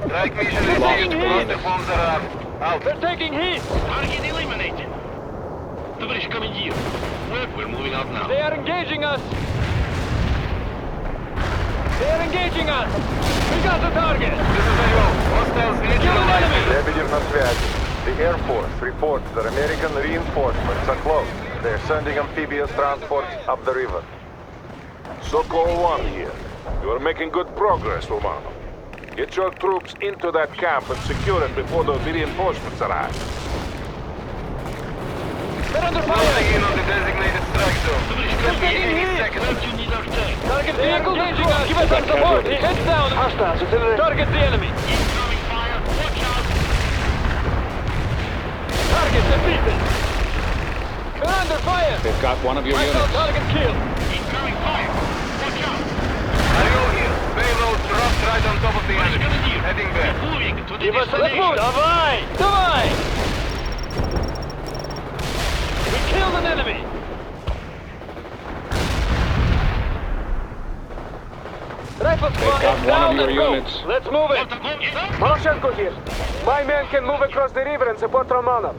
Strike mission They're taking received. heat. Cluster bombs are armed. Out. They're taking heat. Target eliminated. Товарищ командир, we're moving out now. They are engaging us. They are engaging us. We got the target. This is Ayo. Hostiles Kill an enemy. Лебедев на связи. The Air Force reports that American reinforcements are close. They're sending amphibious transports up the river. Sokol 1 here. You are making good progress, Romano. Get your troops into that camp and secure it before those reinforcements arrive. They're under fire. Closing in on the designated strike zone. They're taking heat. Seconds. You need our tank. Target vehicle engaging us. Give us some support. Heads down. Hostiles. Target the enemy. Incoming fire. Watch out. Target defeated. We're under fire. They've got one of your Hostile units. target killed. Incoming fire. Watch out. Ayo here. Payload dropped right on top of the Товарищ enemy. командир, Heading back. we're moving to the Give us let's move. destination. Давай. Давай. We killed an enemy. Rifle squad got is one down. of your Let's go. units. Let's move it. Maroshenko here. My men can move across the river and support Romanov.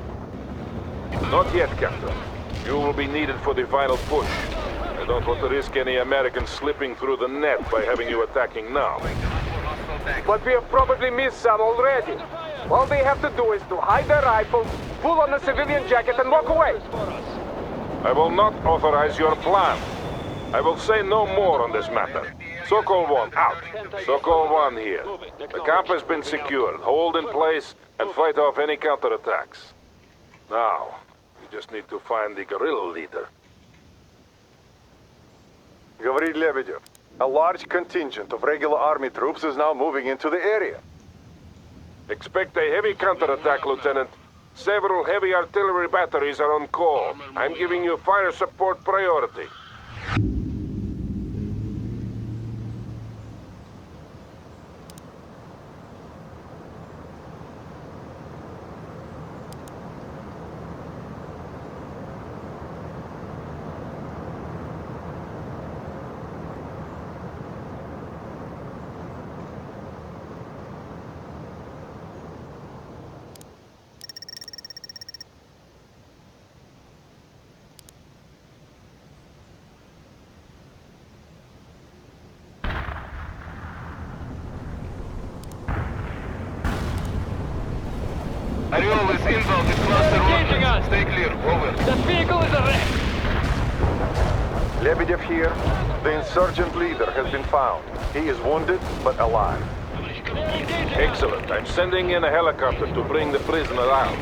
Not yet, Captain. You will be needed for the final push. I don't want to risk any Americans slipping through the net by having you attacking now. But we have probably missed some already. All they have to do is to hide their rifles, pull on the civilian jacket and walk away. I will not authorize your plan. I will say no more on this matter. Sokol 1, out. Sokol 1 here. The camp has been secured. Hold in place and fight off any counterattacks. Now, we just need to find the guerrilla leader. Говорит Лебедев. A large contingent of regular army troops is now moving into the area. Expect a heavy counterattack, Lieutenant. Several heavy artillery batteries are on call. I'm giving you fire support priority. Ariel is inbound with cluster Engaging rockets. us. Stay clear. Over. That vehicle is a wreck. Lebedev here. The insurgent leader has been found. He is wounded, but alive. Excellent. I'm sending in a helicopter to bring the prisoner out.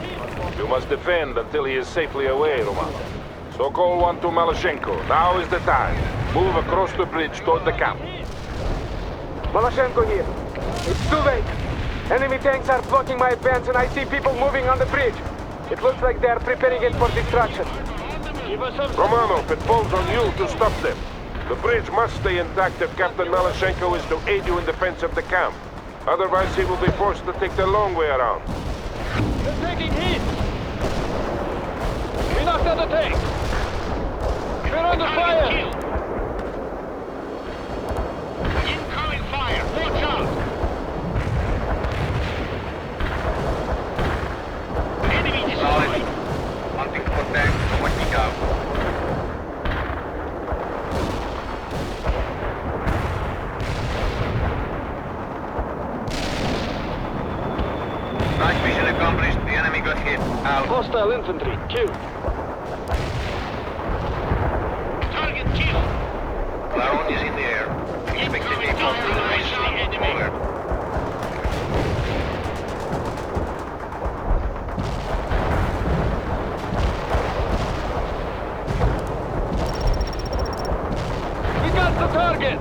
You must defend until he is safely away, Roman. Sokol 1 to Maloshenko. Now is the time. Move across the bridge toward the camp. Maloshenko here. It's too late. Enemy tanks are blocking my advance and I see people moving on the bridge. It looks like they are preparing it for destruction. Give us some... Romanov, it falls on you to stop them. The bridge must stay intact if Captain Maloshenko is to aid you in defense of the camp. Otherwise, he will be forced to take the long way around. They're taking heat. We knocked out the tank. We're under fire. Incoming fire. Watch out. Enemy destroyed. Hunting for tanks. Watching out. Mission accomplished. The enemy got hit. Out. Hostile infantry, killed. Target killed. Laron is in the air. Expect the vehicle to the base soon. Over. We got the target.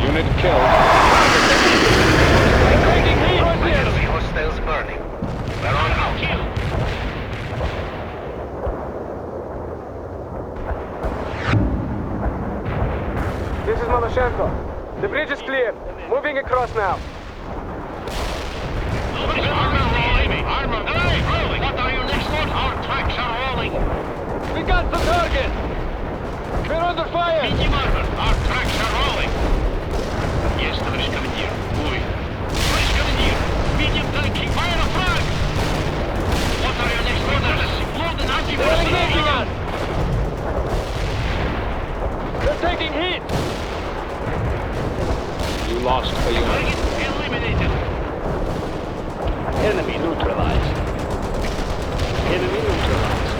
Unit killed. Taking heat. I can see hostiles burning. Laron out. This is Maloshenko. The bridge is clear. Moving across now. Armor rolling. Armor. Hey, rolling. What are you next one? Our tracks are rolling. We got the target. We're under fire. Medium armor. Our tracks are rolling. Yes, the is coming here. Moving. What is coming here? Medium tanking. Fire a frag. What are your next orders? Load and They're anti-force. engaging us. They're taking heat. You lost a unit. Target eliminated. Enemy neutralized. Enemy neutralized.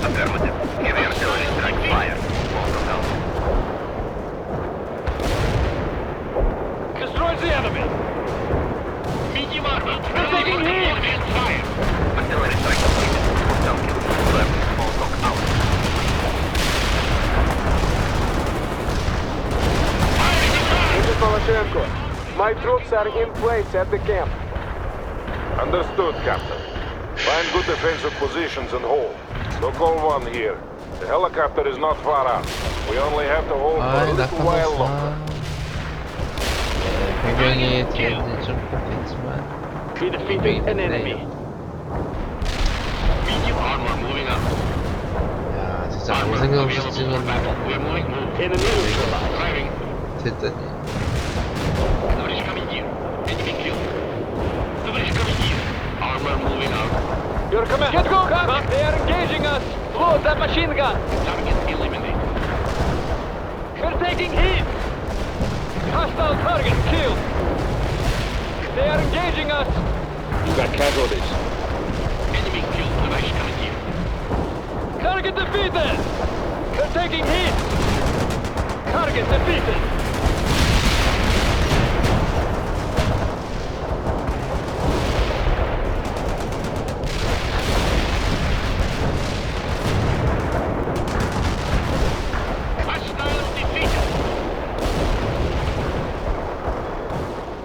Affirmative. Heavy artillery strike fire. Welcome out. Destroys the enemy. Medium armor. They're taking heat. Fire. Artillery strike completed. Duncan. Left. Small talk out. This is Maloshenko. My troops are in place at the camp. Understood, Captain. Find good defensive positions and hold. Sokol 1 here. The helicopter is not far out. We only have to hold for a little while longer. 배경이 뒤에는 좀 컸겠지만 We defeated an enemy. Medium armor moving up. 야 진짜 아무 생각 없이 찍었는데 We're moving. Enemy neutralized. Driving. 됐더니 Nobody's coming here. Enemy killed. Nobody's coming here. Armor moving out. Your command. Get go, Cop. They are engaging us. Load that machine gun. Target eliminated. We're taking heat. Hostile target killed. They are engaging us. You got casualties. Enemy killed. Nobody's coming here. Target defeated. They're taking heat. Target defeated. Hostile defeated.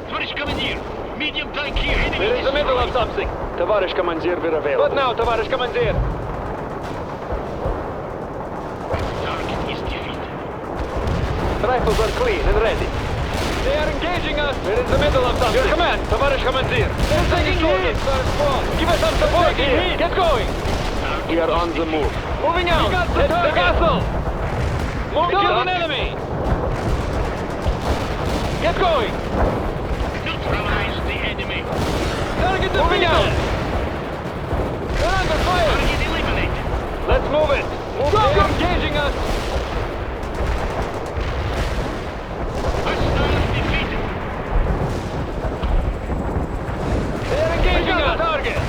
Nobody's coming here. Medium tank here. Enemy We're in the middle of destroyed. something. Товарищ командир, we're available. What now, товарищ командир? Target is defeated. Rifles are clean and ready. They are engaging us. We're in the middle of something. Your command, товарищ командир. They're taking heat. Give us some support here. Get going. We are on the move. Moving out. Hit the castle. Move down an enemy. Get going. Neutralize the enemy. Target defeated. They're under fire. Target eliminated. Let's move it. Move. They're engaging us. Hostile defeated. They're engaging us. Target.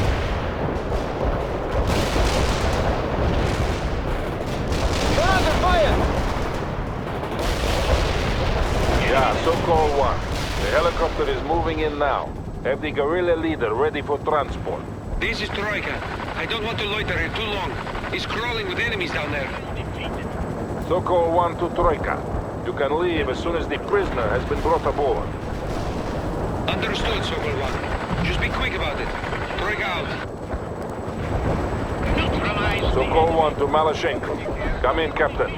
They're under fire. Yeah, Sokol 1. The helicopter is moving in now. Have the guerrilla leader ready for transport. This is Troika. I don't want to loiter here too long. He's crawling with enemies down there. Sokol 1 to Troika. You can leave as soon as the prisoner has been brought aboard. Understood, Sokol 1. Just be quick about it. Troika out. Sokol 1 to Maloshenko. Come in, Captain.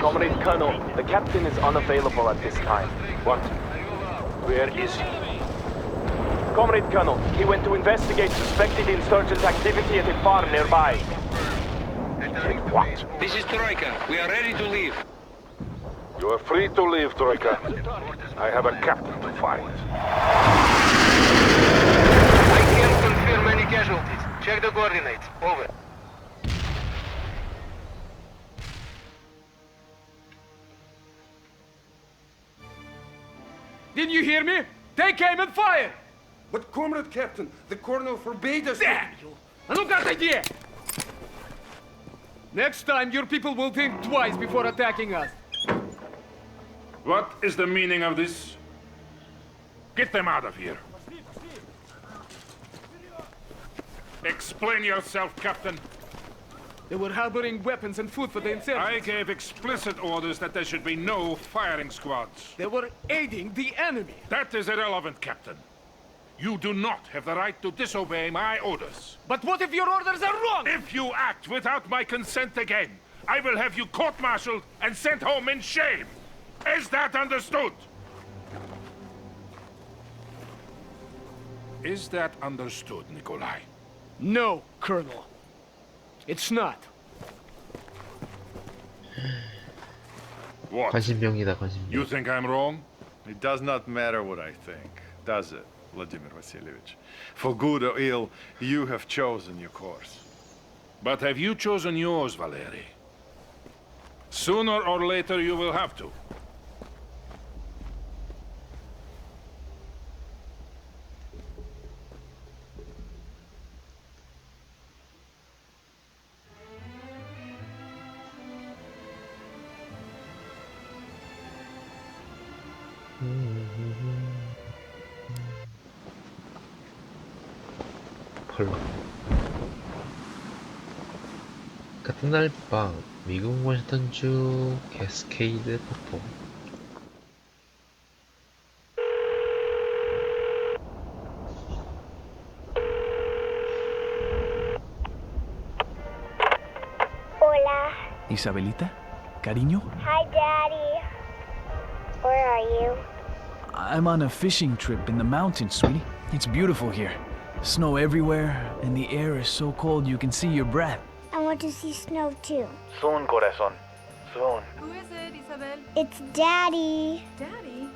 Comrade Colonel, the captain is unavailable at this time. What? Where is he? Comrade Colonel, he went to investigate suspected insurgent activity at a farm nearby. What? This is Troika. We are ready to leave. You are free to leave, Troika. I have a captain to find. I can't confirm any casualties. Check the coordinates. Over. Didn't you hear me? They came and fired! But Comrade Captain, the Colonel forbade us. Damn you! А ну-ка отойди! Next time, your people will think twice before attacking us. What is the meaning of this? Get them out of here. Explain yourself, Captain. They were harboring weapons and food for the insurgents. I gave explicit orders that there should be no firing squads. They were aiding the enemy. That is irrelevant, Captain. You do not have the right to disobey my orders. But what if your orders are wrong? If you act without my consent again, I will have you court-martialed and sent home in shame. Is that understood? Is that understood, Nikolai? No, Colonel. It's not. What? 관심병이다, 관심병. You think I'm wrong? It does not matter what I think, does it, Vladimir Vasilievich? For good or ill, you have chosen your course. But have you chosen yours, Valery? Sooner or later you will have to. 펄럭. 같은 날 밤 미국 워싱턴 주 캐스케이드 폭포. Hola. Isabelita? Cariño? Hi, Daddy. Where are you? I'm on a fishing trip in the mountains, sweetie. It's beautiful here. Snow everywhere, and the air is so cold you can see your breath. I want to see snow too. Soon, corazón. Soon. Who is it, Isabel? It's Daddy. Daddy?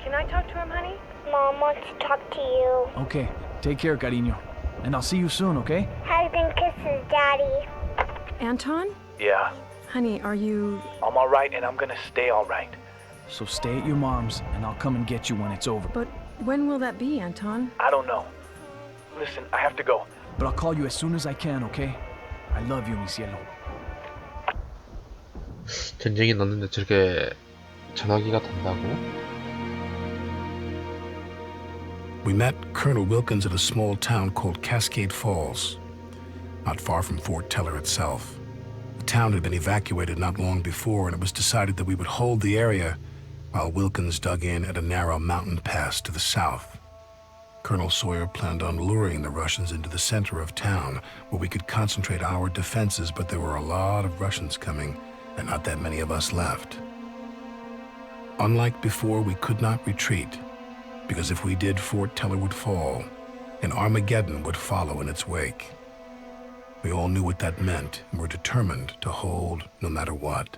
Can I talk to him, honey? Mom wants to talk to you. Okay, take care, cariño. And I'll see you soon, okay? Hugs and kisses, Daddy. Anton? Yeah, Honey, are you... I'm all right, and I'm gonna stay all right. So stay at your mom's, and I'll come and get you when it's over. But when will that be, Anton? I don't know. Listen, I have to go. But I'll call you as soon as I can, okay? I love you, mi cielo. 전쟁이 났는데 저렇게 전화기가 된다고? We met Colonel Wilkins at a small town called Cascade Falls, not far from Fort Teller itself. The town had been evacuated not long before, and it was decided that we would hold the area while Wilkins dug in at a narrow mountain pass to the south. Colonel Sawyer planned on luring the Russians into the center of town, where we could concentrate our defenses, but there were a lot of Russians coming, and not that many of us left. Unlike before, we could not retreat, because if we did, Fort Teller would fall, and Armageddon would follow in its wake. We all knew what that meant, and were determined to hold no matter what.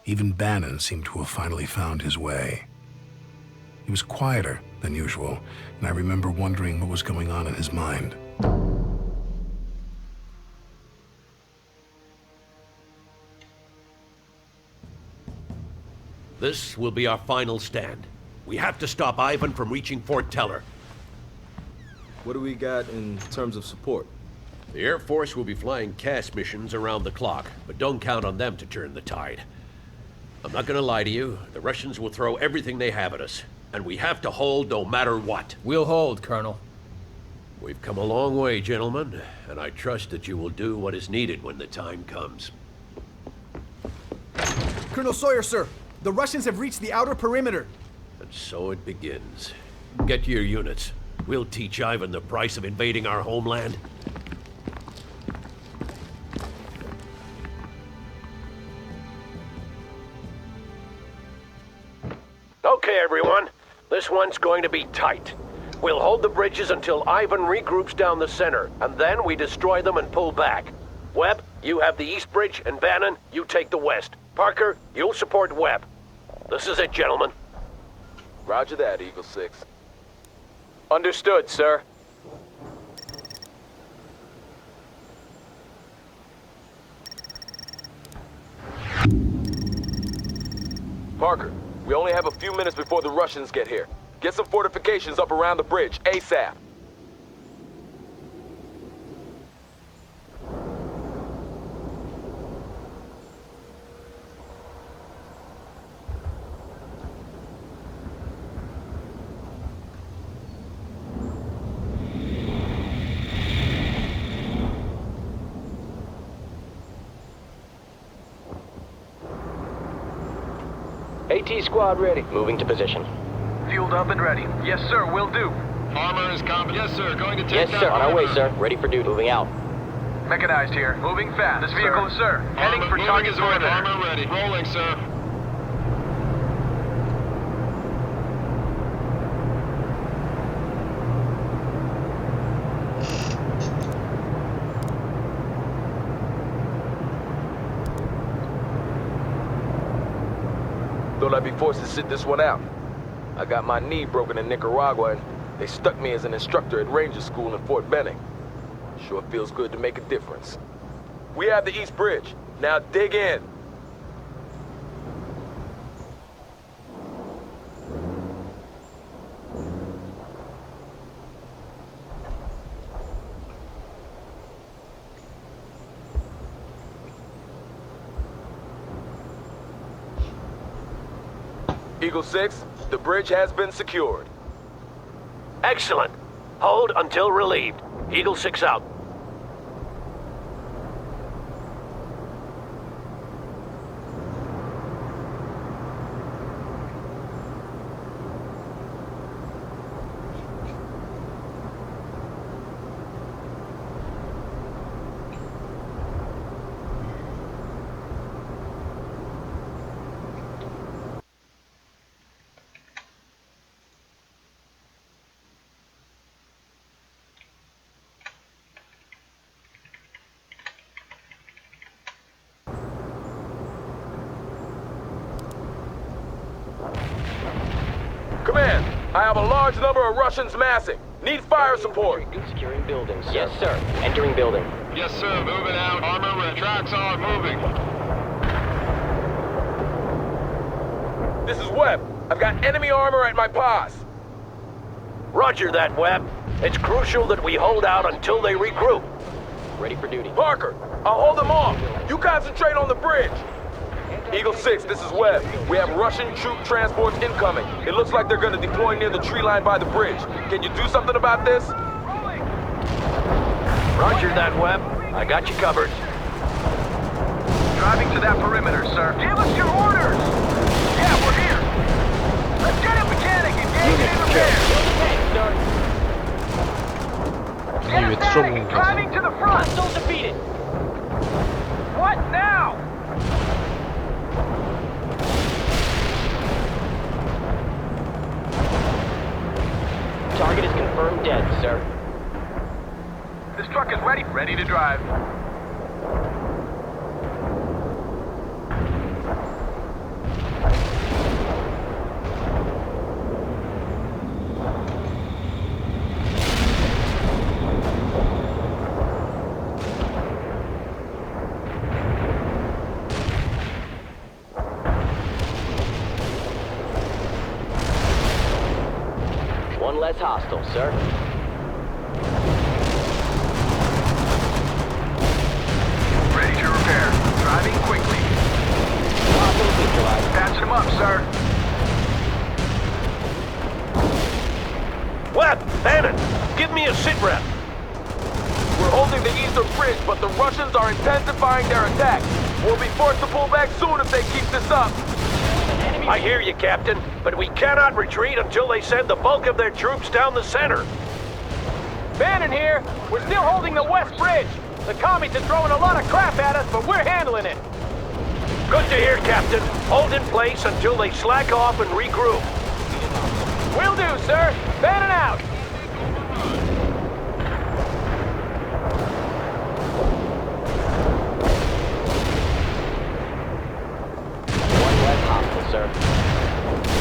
Even Bannon seemed to have finally found his way. He was quieter than usual, and I remember wondering what was going on in his mind. This will be our final stand. We have to stop Ivan from reaching Fort Teller. What do we got in terms of support? The Air Force will be flying CAS missions around the clock, but don't count on them to turn the tide. I'm not gonna lie to you, the Russians will throw everything they have at us, and we have to hold no matter what. We'll hold, Colonel. We've come a long way, gentlemen, and I trust that you will do what is needed when the time comes. Colonel Sawyer, sir, the Russians have reached the outer perimeter. And so it begins. Get to your units. We'll teach Ivan the price of invading our homeland. Okay, everyone. This one's going to be tight. We'll hold the bridges until Ivan regroups down the center, and then we destroy them and pull back. Webb, you have the east bridge, and Bannon, you take the west. Parker, you'll support Webb. This is it, gentlemen. Roger that, Eagle 6. Understood, sir. Parker, we only have a few minutes before the Russians get here. Get some fortifications up around the bridge, ASAP. AT squad ready. Moving to position. Fueled up and ready. Yes, sir, will do. Armor is combat. Yes, sir. Going to take Yes, that sir. On our way, perimeter. sir. Ready for duty. Moving out. Mechanized here. Moving fast. This vehicle, sir. Heading for Moving target is ordered. perimeter. Armor ready. Rolling, sir. Thought I'd be forced to sit this one out. I got my knee broken in Nicaragua, and they stuck me as an instructor at Ranger School in Fort Benning. Sure feels good to make a difference. We have the East Bridge. Now dig in. Eagle 6, the bridge has been secured. Excellent. Hold until relieved. Eagle 6 out. Command, I have a large number of Russians massing. Need fire support. Securing buildings. Yes, sir. Entering building. Yes, sir. Moving out. Armor ready. Tracks are moving. This is Webb. I've got enemy armor at my pass. Roger that, Webb. It's crucial that we hold out until they regroup. Ready for duty. Parker, I'll hold them off. You concentrate on the bridge. Eagle 6, this is Webb. We have Russian troop transports incoming. It looks like they're going to deploy near the tree line by the bridge. Can you do something about this? Roger that, Webb. I got you covered. Driving to that perimeter, sir. Give us your orders! Yeah, we're here! Lieutenant Mechanic, engage in repair! 왜 트럭인 거지? Driving to the front! Hostiles defeated! What now? Target is confirmed dead, sir. This truck is ready. Ready to drive. One less hostile, sir. Ready to repair. Driving quickly. Hostiles neutralized. Patching them up, sir. Webb! Bannon! Give me a sit rep. We're holding the eastern bridge, but the Russians are intensifying their attack. We'll be forced to pull back soon if they keep this up. I hear you, Captain, but we cannot retreat until they send the bulk of their troops down the center. Bannon here. We're still holding the west bridge. The commies are throwing a lot of crap at us, but we're handling it. Good to hear, Captain. Hold in place until they slack off and regroup. Will do, sir. Bannon out. One less hostile, sir.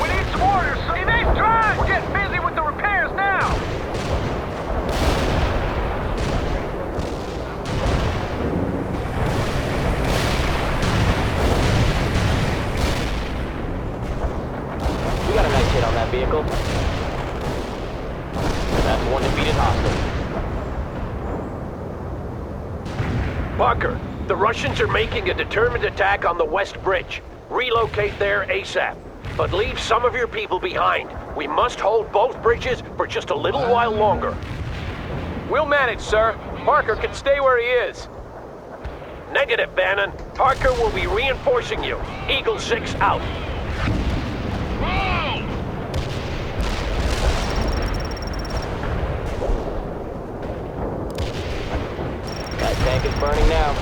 We need some orders, sir. Hey, nice drive. We're getting busy with the repairs now. hit on that vehicle. That's one defeated hostile. Parker, the Russians are making a determined attack on the West Bridge. Relocate there ASAP. But leave some of your people behind. We must hold both bridges for just a little while longer. We'll manage, sir. Parker can stay where he is. Negative, Bannon. Parker will be reinforcing you. Eagle 6 out. That tank is burning now.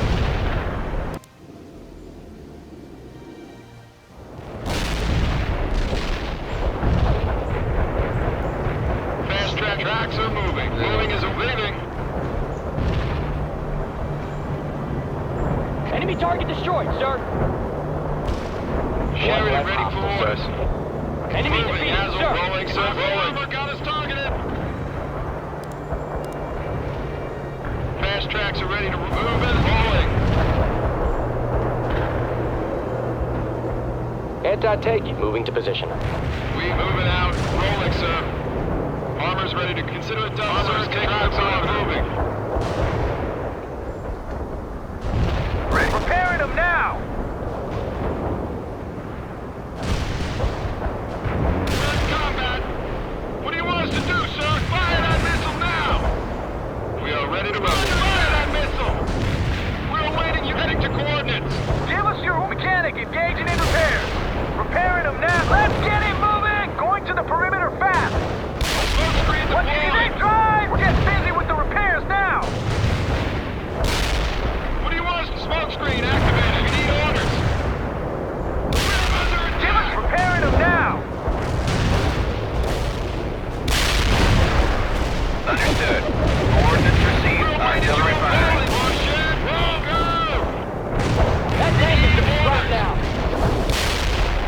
Fast track tracks are moving. Moving isn't leaving. Enemy target destroyed, sir. Sherry ready for orders. Enemy Moving, defeated, Hazel sir. rolling, sir, rolling. Got us targeted. Fast tracks are ready to move and rolling. Anti-tank moving to position. We moving out, rolling, sir. Armor's ready to consider it done, sir. Tracks are moving. Repairing them now! Combat! What do you want us to do, sir? Fire that missile now! We are ready to move. Fire that missile! We're awaiting you heading to coordinates. Give us your mechanic engaging in repairs. Repairing them now. Let's get him moving! Going to the perimeter fast! Smoke screen What do you deployed. think, drive? We're getting busy with the repairs now! What do you want us to smoke screen activated? We need orders. We're under Give us attack. repairing them now! Understood. Coordinates received. Artillery fire. Bullshit. Roll, go. That tank is to be dropped now!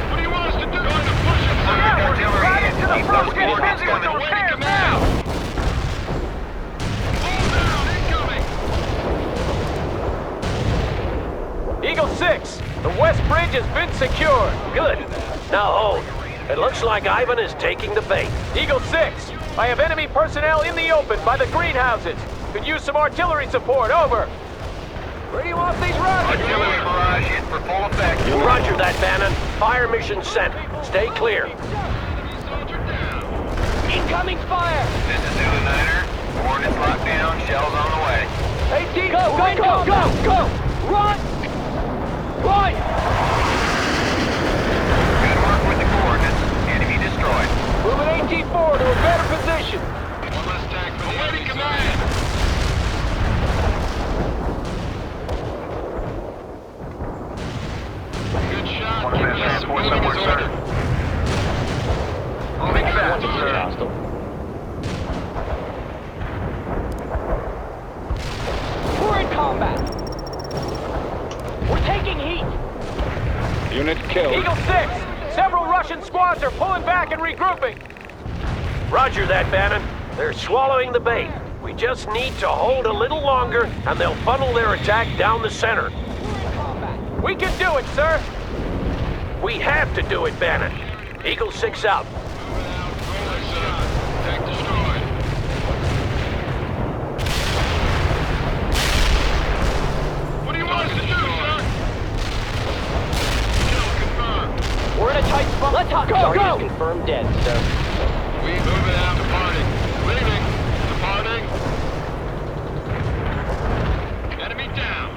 What do you want us to do? Going to push it, sir. Yeah, we're Artillery driving in. to the Keep front, those getting coordinates busy with the coming. repairs Now. now! Hold down. Incoming. Eagle 6, the West Bridge has been secured. Good. Now hold. It looks like Ivan is taking the bait. Eagle 6, I have enemy personnel in the open by the greenhouses. Could use some artillery support, over. Where do you want these rockets? Artillery barrage in for full effect. Roger that, Bannon. Fire mission sent. Stay clear. Incoming fire! This is Zulu Niner. Coordinates locked down. Shells on the way. 18, go! Run! Run! Good work with the coordinates. Enemy destroyed. Moving 18 forward to a better position. One less tank for the enemy command. Good shot. One Keep less this transport moving somewhere, as sir. ordered. Moving fast, sir. We're in combat. We're taking heat. Unit killed. Eagle 6, several Russian squads are pulling back and regrouping. Roger that, Bannon. They're swallowing the bait. We just need to hold a little longer, and they'll funnel their attack down the center. We can do it, sir. We have to do it, Bannon. Eagle 6 out. Rolling, sir. Tank destroyed. What do you want us to do, sir? Kill confirmed. We're in a tight spot. Let's go, Target is confirmed dead, sir. We moving out, departing. Leaving. Departing. Enemy down.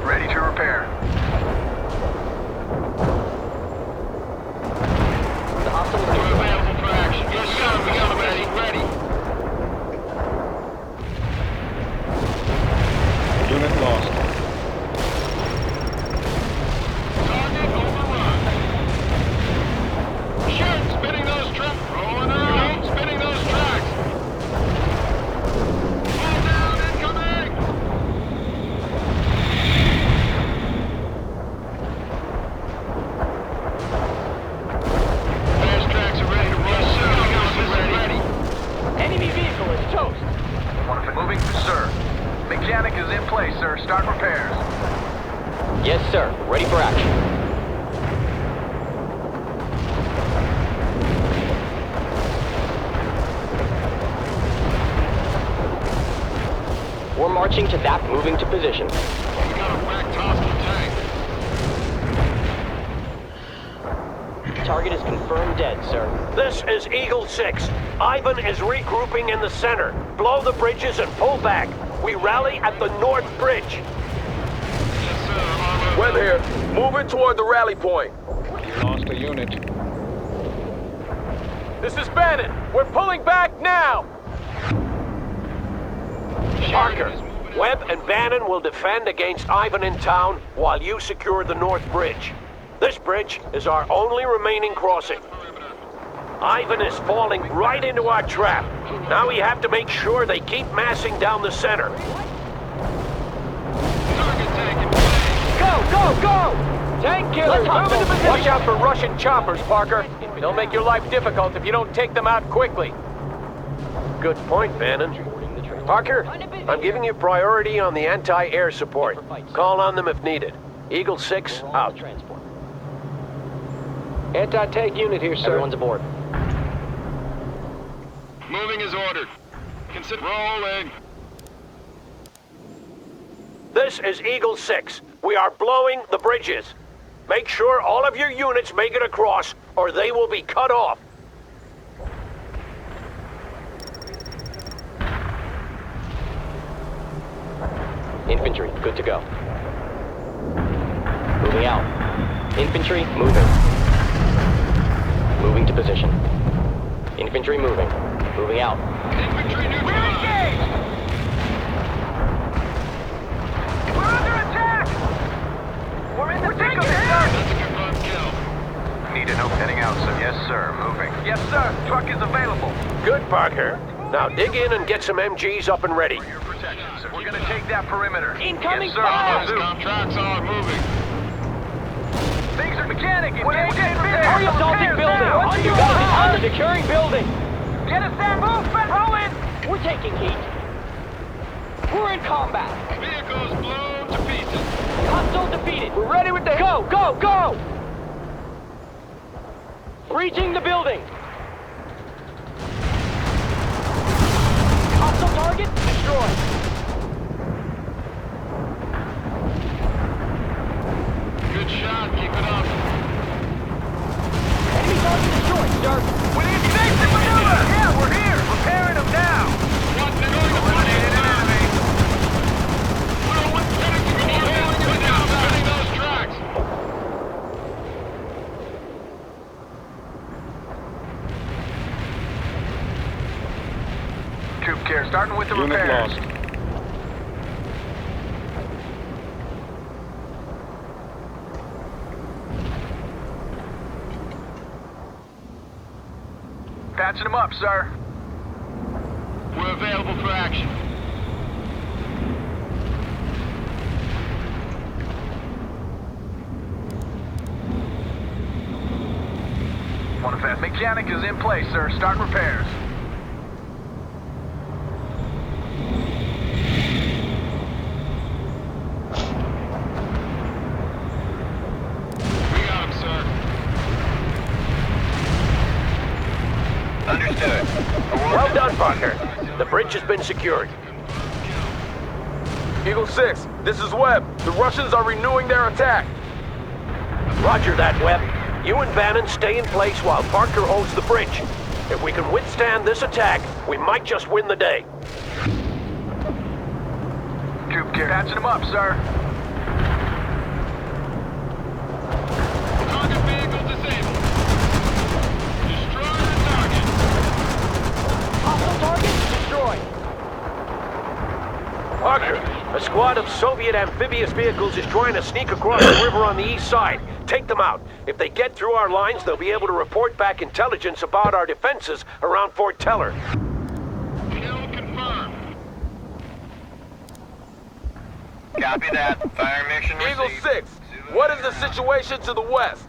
Ready to repair. The hostile is We're available for action. Yes, sir. We got it ready. Ready. Unit lost. Target overrun. Shoot! Spinning those tracks. Rolling around. Spinning those tracks. All down. Incoming. Fast tracks are ready to roll. Ready. Enemy vehicle is toast. Moving, sir. Mechanic is in place, sir. Start repairs. Yes, sir. Ready for action. marching to that, moving to position. Target is confirmed dead, sir. This is Eagle 6. Ivan is regrouping in the center. Blow the bridges and pull back. We rally at the North Bridge. Webb here. Moving toward the rally point. Lost a unit. This is Bannon. We're pulling back now. Parker, Webb and Bannon will defend against Ivan in town while you secure the North Bridge. This bridge is our only remaining crossing. Ivan is falling right into our trap. Now we have to make sure they keep massing down the center. Go! Tank killers, move into position! Watch out for Russian choppers, Parker. They'll make your life difficult if you don't take them out quickly. Good point, Bannon. Parker, I'm giving you priority on the anti-air support. Call on them if needed. Eagle 6, out. Anti-tank unit here, sir. Everyone's aboard. Moving is ordered. Consider rolling. This is Eagle 6. We are blowing the bridges. Make sure all of your units make it across, or they will be cut off. Infantry, good to go. Moving out. Infantry, moving. Moving to position. Infantry moving. Moving out. Infantry neutralized. We're under attack! We're in the thick of it, sir! That's a confirmed kill. Need a note heading out, sir. Yes, sir. Moving. Yes, sir. Truck is available. Good, Parker. Now dig in and get some MGs up and ready. Your protection, sir. We're gonna take that perimeter. Incoming yes, sir. fire! Comms tracks are moving. Things are mechanic. Hurry assaulting building! On your on the securing building! Get us there, movement! Roll in! We're taking heat. We're in combat. Vehicles blown to pieces. Hostile defeated. We're ready with the go! Breaching the building. Hostile target destroyed. Good shot. Keep it up. Enemy target destroyed, sir. We need safety maneuver. Yeah, we're here. Repairing them now. What? They're going to put it in enemy. Spinning those tracks. Troop care, starting with the Unit repairs. lost. Patching them up, sir. We're available for action. One of that mechanic is in place, sir. Start repairs. We got him, sir. Understood. Well done, Parker. The bridge has been secured. Eagle 6, this is Webb. The Russians are renewing their attack. Roger that, Webb. You and Bannon stay in place while Parker holds the bridge. If we can withstand this attack, we might just win the day. Troop care. Patching them up, sir. Target vehicle disabled. Destroy the target. Hostile target destroyed. Parker, a squad of Soviet amphibious vehicles is trying to sneak across the river on the east side. Take them out. If they get through our lines, they'll be able to report back intelligence about our defenses around Fort Teller. Kill confirmed. Copy that. Fire mission Eagle received. 6, what is the situation to the west?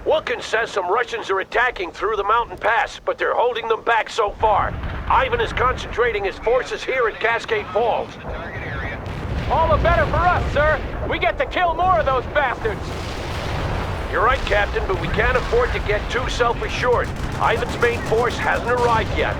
Wilkins says some Russians are attacking through the mountain pass, but they're holding them back so far. Ivan is concentrating his forces here at Cascade Falls. All the better for us, sir. We get to kill more of those bastards. You're right, Captain, but we can't afford to get too self-assured. Ivan's main force hasn't arrived yet.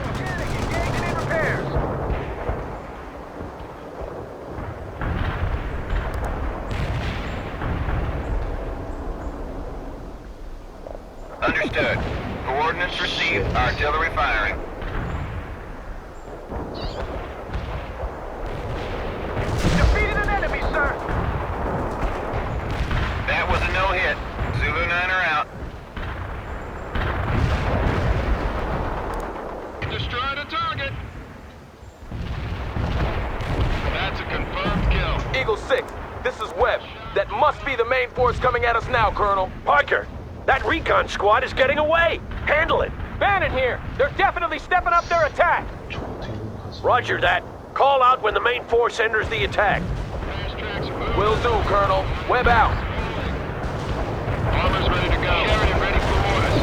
Understood. Coordinates received. Artillery firing. Defeated an enemy, sir. That was a no-hit. Zulu 9 are out. Destroy the target. That's a confirmed kill. Eagle 6, this is Webb. That must be the main force coming at us now, Colonel. Parker, that recon squad is getting away. Handle it. Bannon here. They're definitely stepping up their attack. Roger that. Call out when the main force enters the attack. Will do, Colonel. Webb out. Armor's ready to go. Sheridan ready for orders.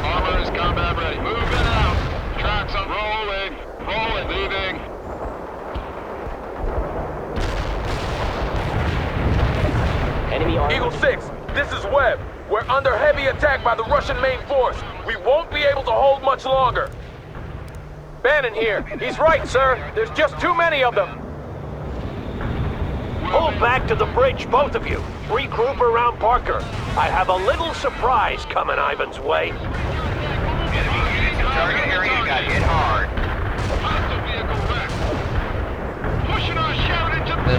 Armor is combat ready. Moving out. Tracks are rolling. Rolling. Leaving. Enemy armor. Eagle 6, this is Webb. We're under heavy attack by the Russian main force. We won't be able to hold much longer. Bannon here. He's right, sir. There's just too many of them. Pull back to the bridge, both of you. Regroup around Parker. I have a little surprise coming Ivan's way. Enemy units in target area got hit hard.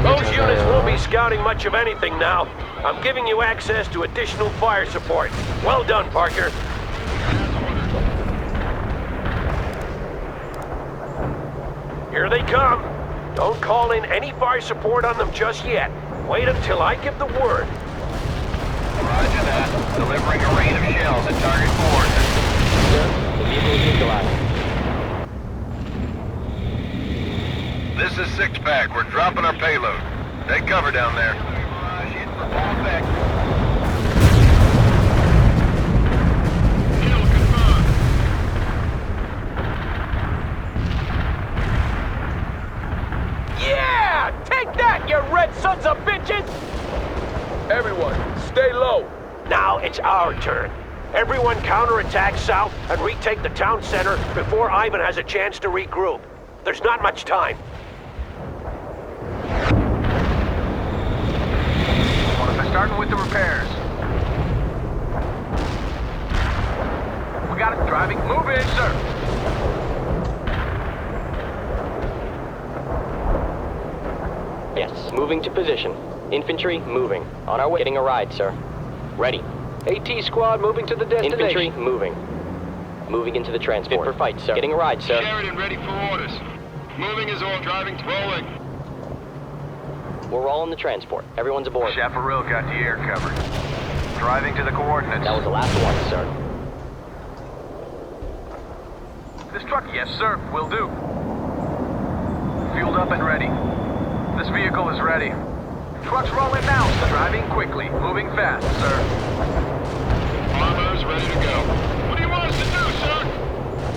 Those units won't be scouting much of anything now. I'm giving you access to additional fire support. Well done, Parker. Here they come. Don't call in any fire support on them just yet. Wait until I give the word. Roger that. Delivering a rain of shells at target forces. The vehicle is neutralized. This is 6-pack. We're dropping our payload. Take cover down there. Kill confirmed. Yeah! Take that, you red sons of bitches! Everyone, stay low. Now it's our turn. Everyone counterattack south and retake the town center before Ivan has a chance to regroup. There's not much time. Starting with the repairs. We got it. Driving. Move in, sir. Yes, moving to position. Infantry, moving. On our way. Getting a ride, sir. Ready. AT squad moving to the destination. Infantry, moving. Moving into the transport. Fit for fight, sir. Getting a ride, sir. Sheridan ready for orders. Moving is all. Driving. Rolling. We're all in the transport. Everyone's aboard. Chaparral got the air covered. Driving to the coordinates. That was the last one, sir. This truck, yes, sir. Will do. Fueled up and ready. This vehicle is ready. Truck's rolling now, sir. Driving quickly. Moving fast, sir. Armor's ready to go. What do you want us to do, sir?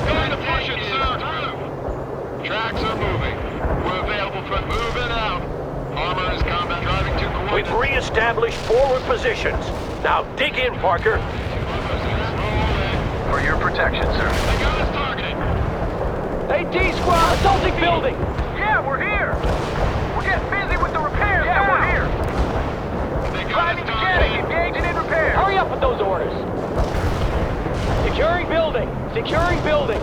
Going to push it, sir. Tracks are moving. We're available for moving out. Armor is combat driving to coordinates. We've re-established forward positions. Now dig in, Parker. For your protection, sir. They got us targeted. AT squad, assaulting building! Yeah, we're here. We're getting busy with the repairs. Yeah, we're here. They got Driving us to targeted. jetting, engaging in repairs. Hurry up with those orders! Securing building! Securing building!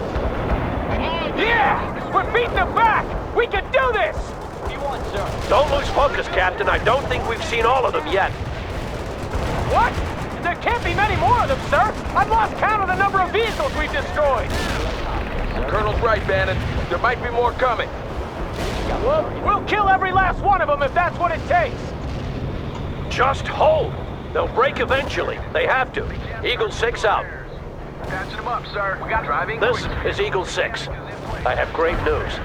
Yeah! We're beating them back! We can do this! Sir. Don't lose focus, Captain. I don't think we've seen all of them yet. What? There can't be many more of them, sir! I've lost count of the number of vehicles we've destroyed! Colonel's right, Bannon. There might be more coming. We'll kill every last one of them if that's what it takes! Just hold. They'll break eventually. They have to. Eagle 6 out. Patching them up, sir. We got driving. This is Eagle 6. I have great news.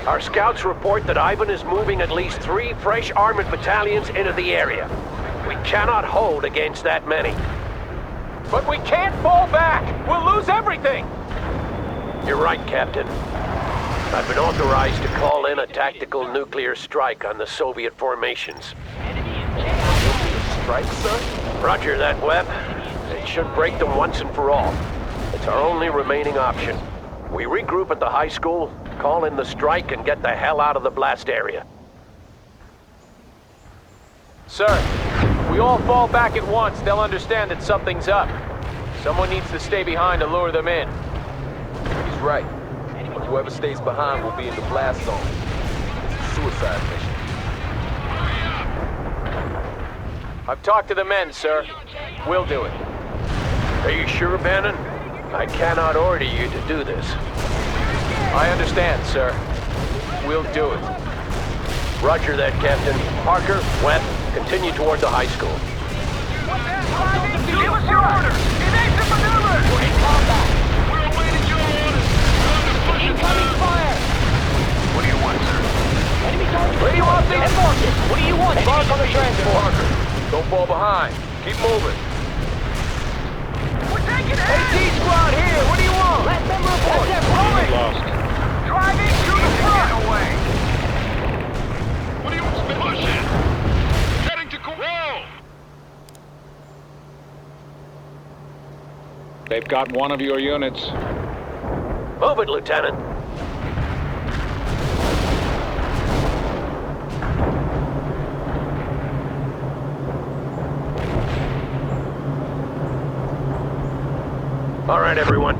Our scouts report that Ivan is moving at least 3 fresh armored battalions into the area. We cannot hold against that many. But we can't fall back! We'll lose everything! You're right, Captain. I've been authorized to call in a tactical nuclear strike on the Soviet formations. Strike, sir? Roger that, Webb. It should break them once and for all. It's our only remaining option. We regroup at the high school, call in the strike, and get the hell out of the blast area. Sir, if we all fall back at once, they'll understand that something's up. Someone needs to stay behind to lure them in. He's right. But whoever stays behind will be in the blast zone. It's a suicide mission. I've talked to the men, sir. We'll do it. Are you sure, Bannon? I cannot order you to do this. I understand, sir. We'll do it. Roger that, Captain. Parker, Webb, continue toward the high school. Give us your orders! Evasive maneuvers! We're in combat! We're awaiting your orders! Incoming fire! What do you want, sir? Enemy target! Where do you want these? What do you want? Mark on the transport. Parker, don't fall behind. Keep moving. We're taking it! AT squad here! What do you want? Last member report! Rolling! Lost. Driving to the front! Away! What do you want? Push it! Heading to Roll! They've got one of your units. Move it, Lieutenant. All right, everyone.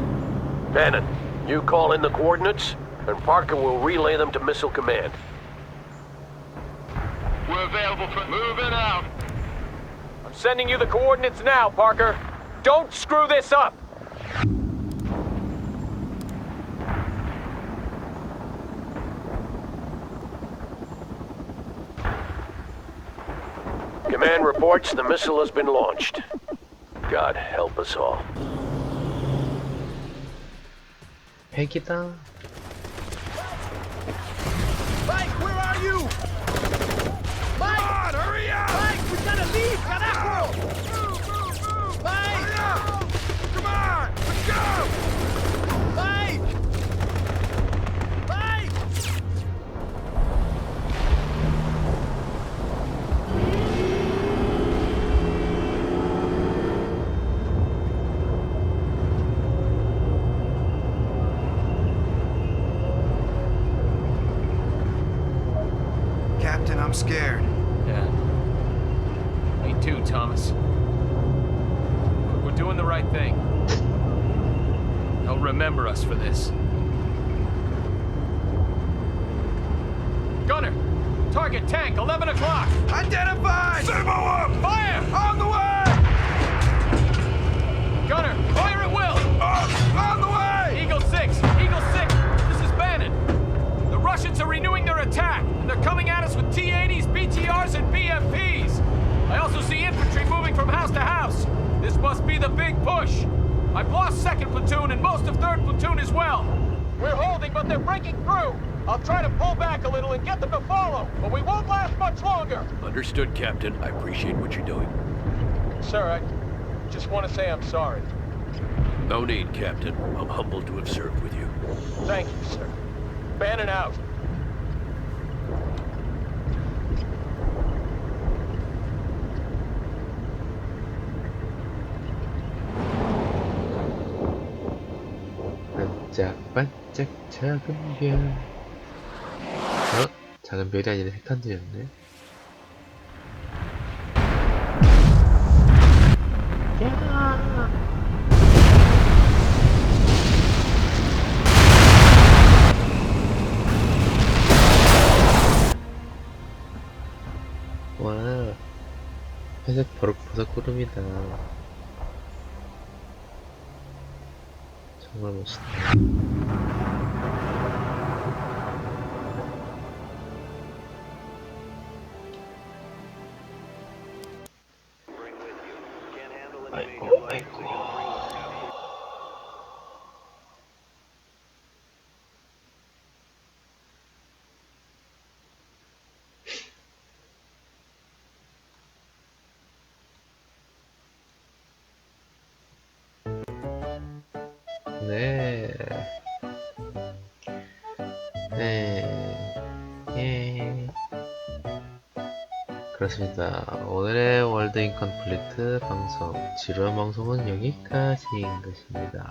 Bannon, you call in the coordinates, and Parker will relay them to Missile Command. We're available for moving out. I'm sending you the coordinates now, Parker. Don't screw this up! Command reports the missile has been launched. God help us all. 핵이다. Mike, where are you? Mike! Come on, hurry up! Mike, we gotta leave, carajo! Move! Mike! Hurry up! Come on, let's go! Mike! Mike! Captain, I'm scared. Yeah. Me too, Thomas. But we're doing the right thing. They'll remember us for this. Gunner! Target tank, 11 o'clock! Identified! Servo up! Fire! On the way! Gunner, fire at will! On the way! Eagle 6! Eagle 6! This is Bannon. The Russians are renewing their attack, and they're coming at us with T-80s, BTRs, and BMPs. I also see infantry moving from house to house. This must be the big push. I've lost 2nd Platoon and most of 3rd Platoon as well. We're holding, but they're breaking through. I'll try to pull back a little and get them to follow, but we won't last much longer. Understood, Captain. I appreciate what you're doing. Sir, I just want to say I'm sorry. No need, Captain. I'm humbled to have served with you. Thank you, sir. Bannon out. 반짝반짝 작은 별. 작은 별이 아니라 핵탄두였네. 와, 회색 버섯 구름이다. 정말 멋있다. 아이고, 아이고. 네. 그렇습니다. 오늘의 월드인컨플릭트 방송, 지루한 방송은 여기까지인 것입니다.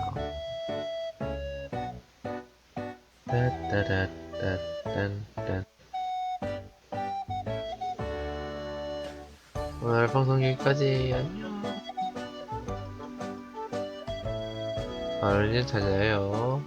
따따라따딴딴. 오늘 방송 여기까지. 안녕. 마을을 찾아요.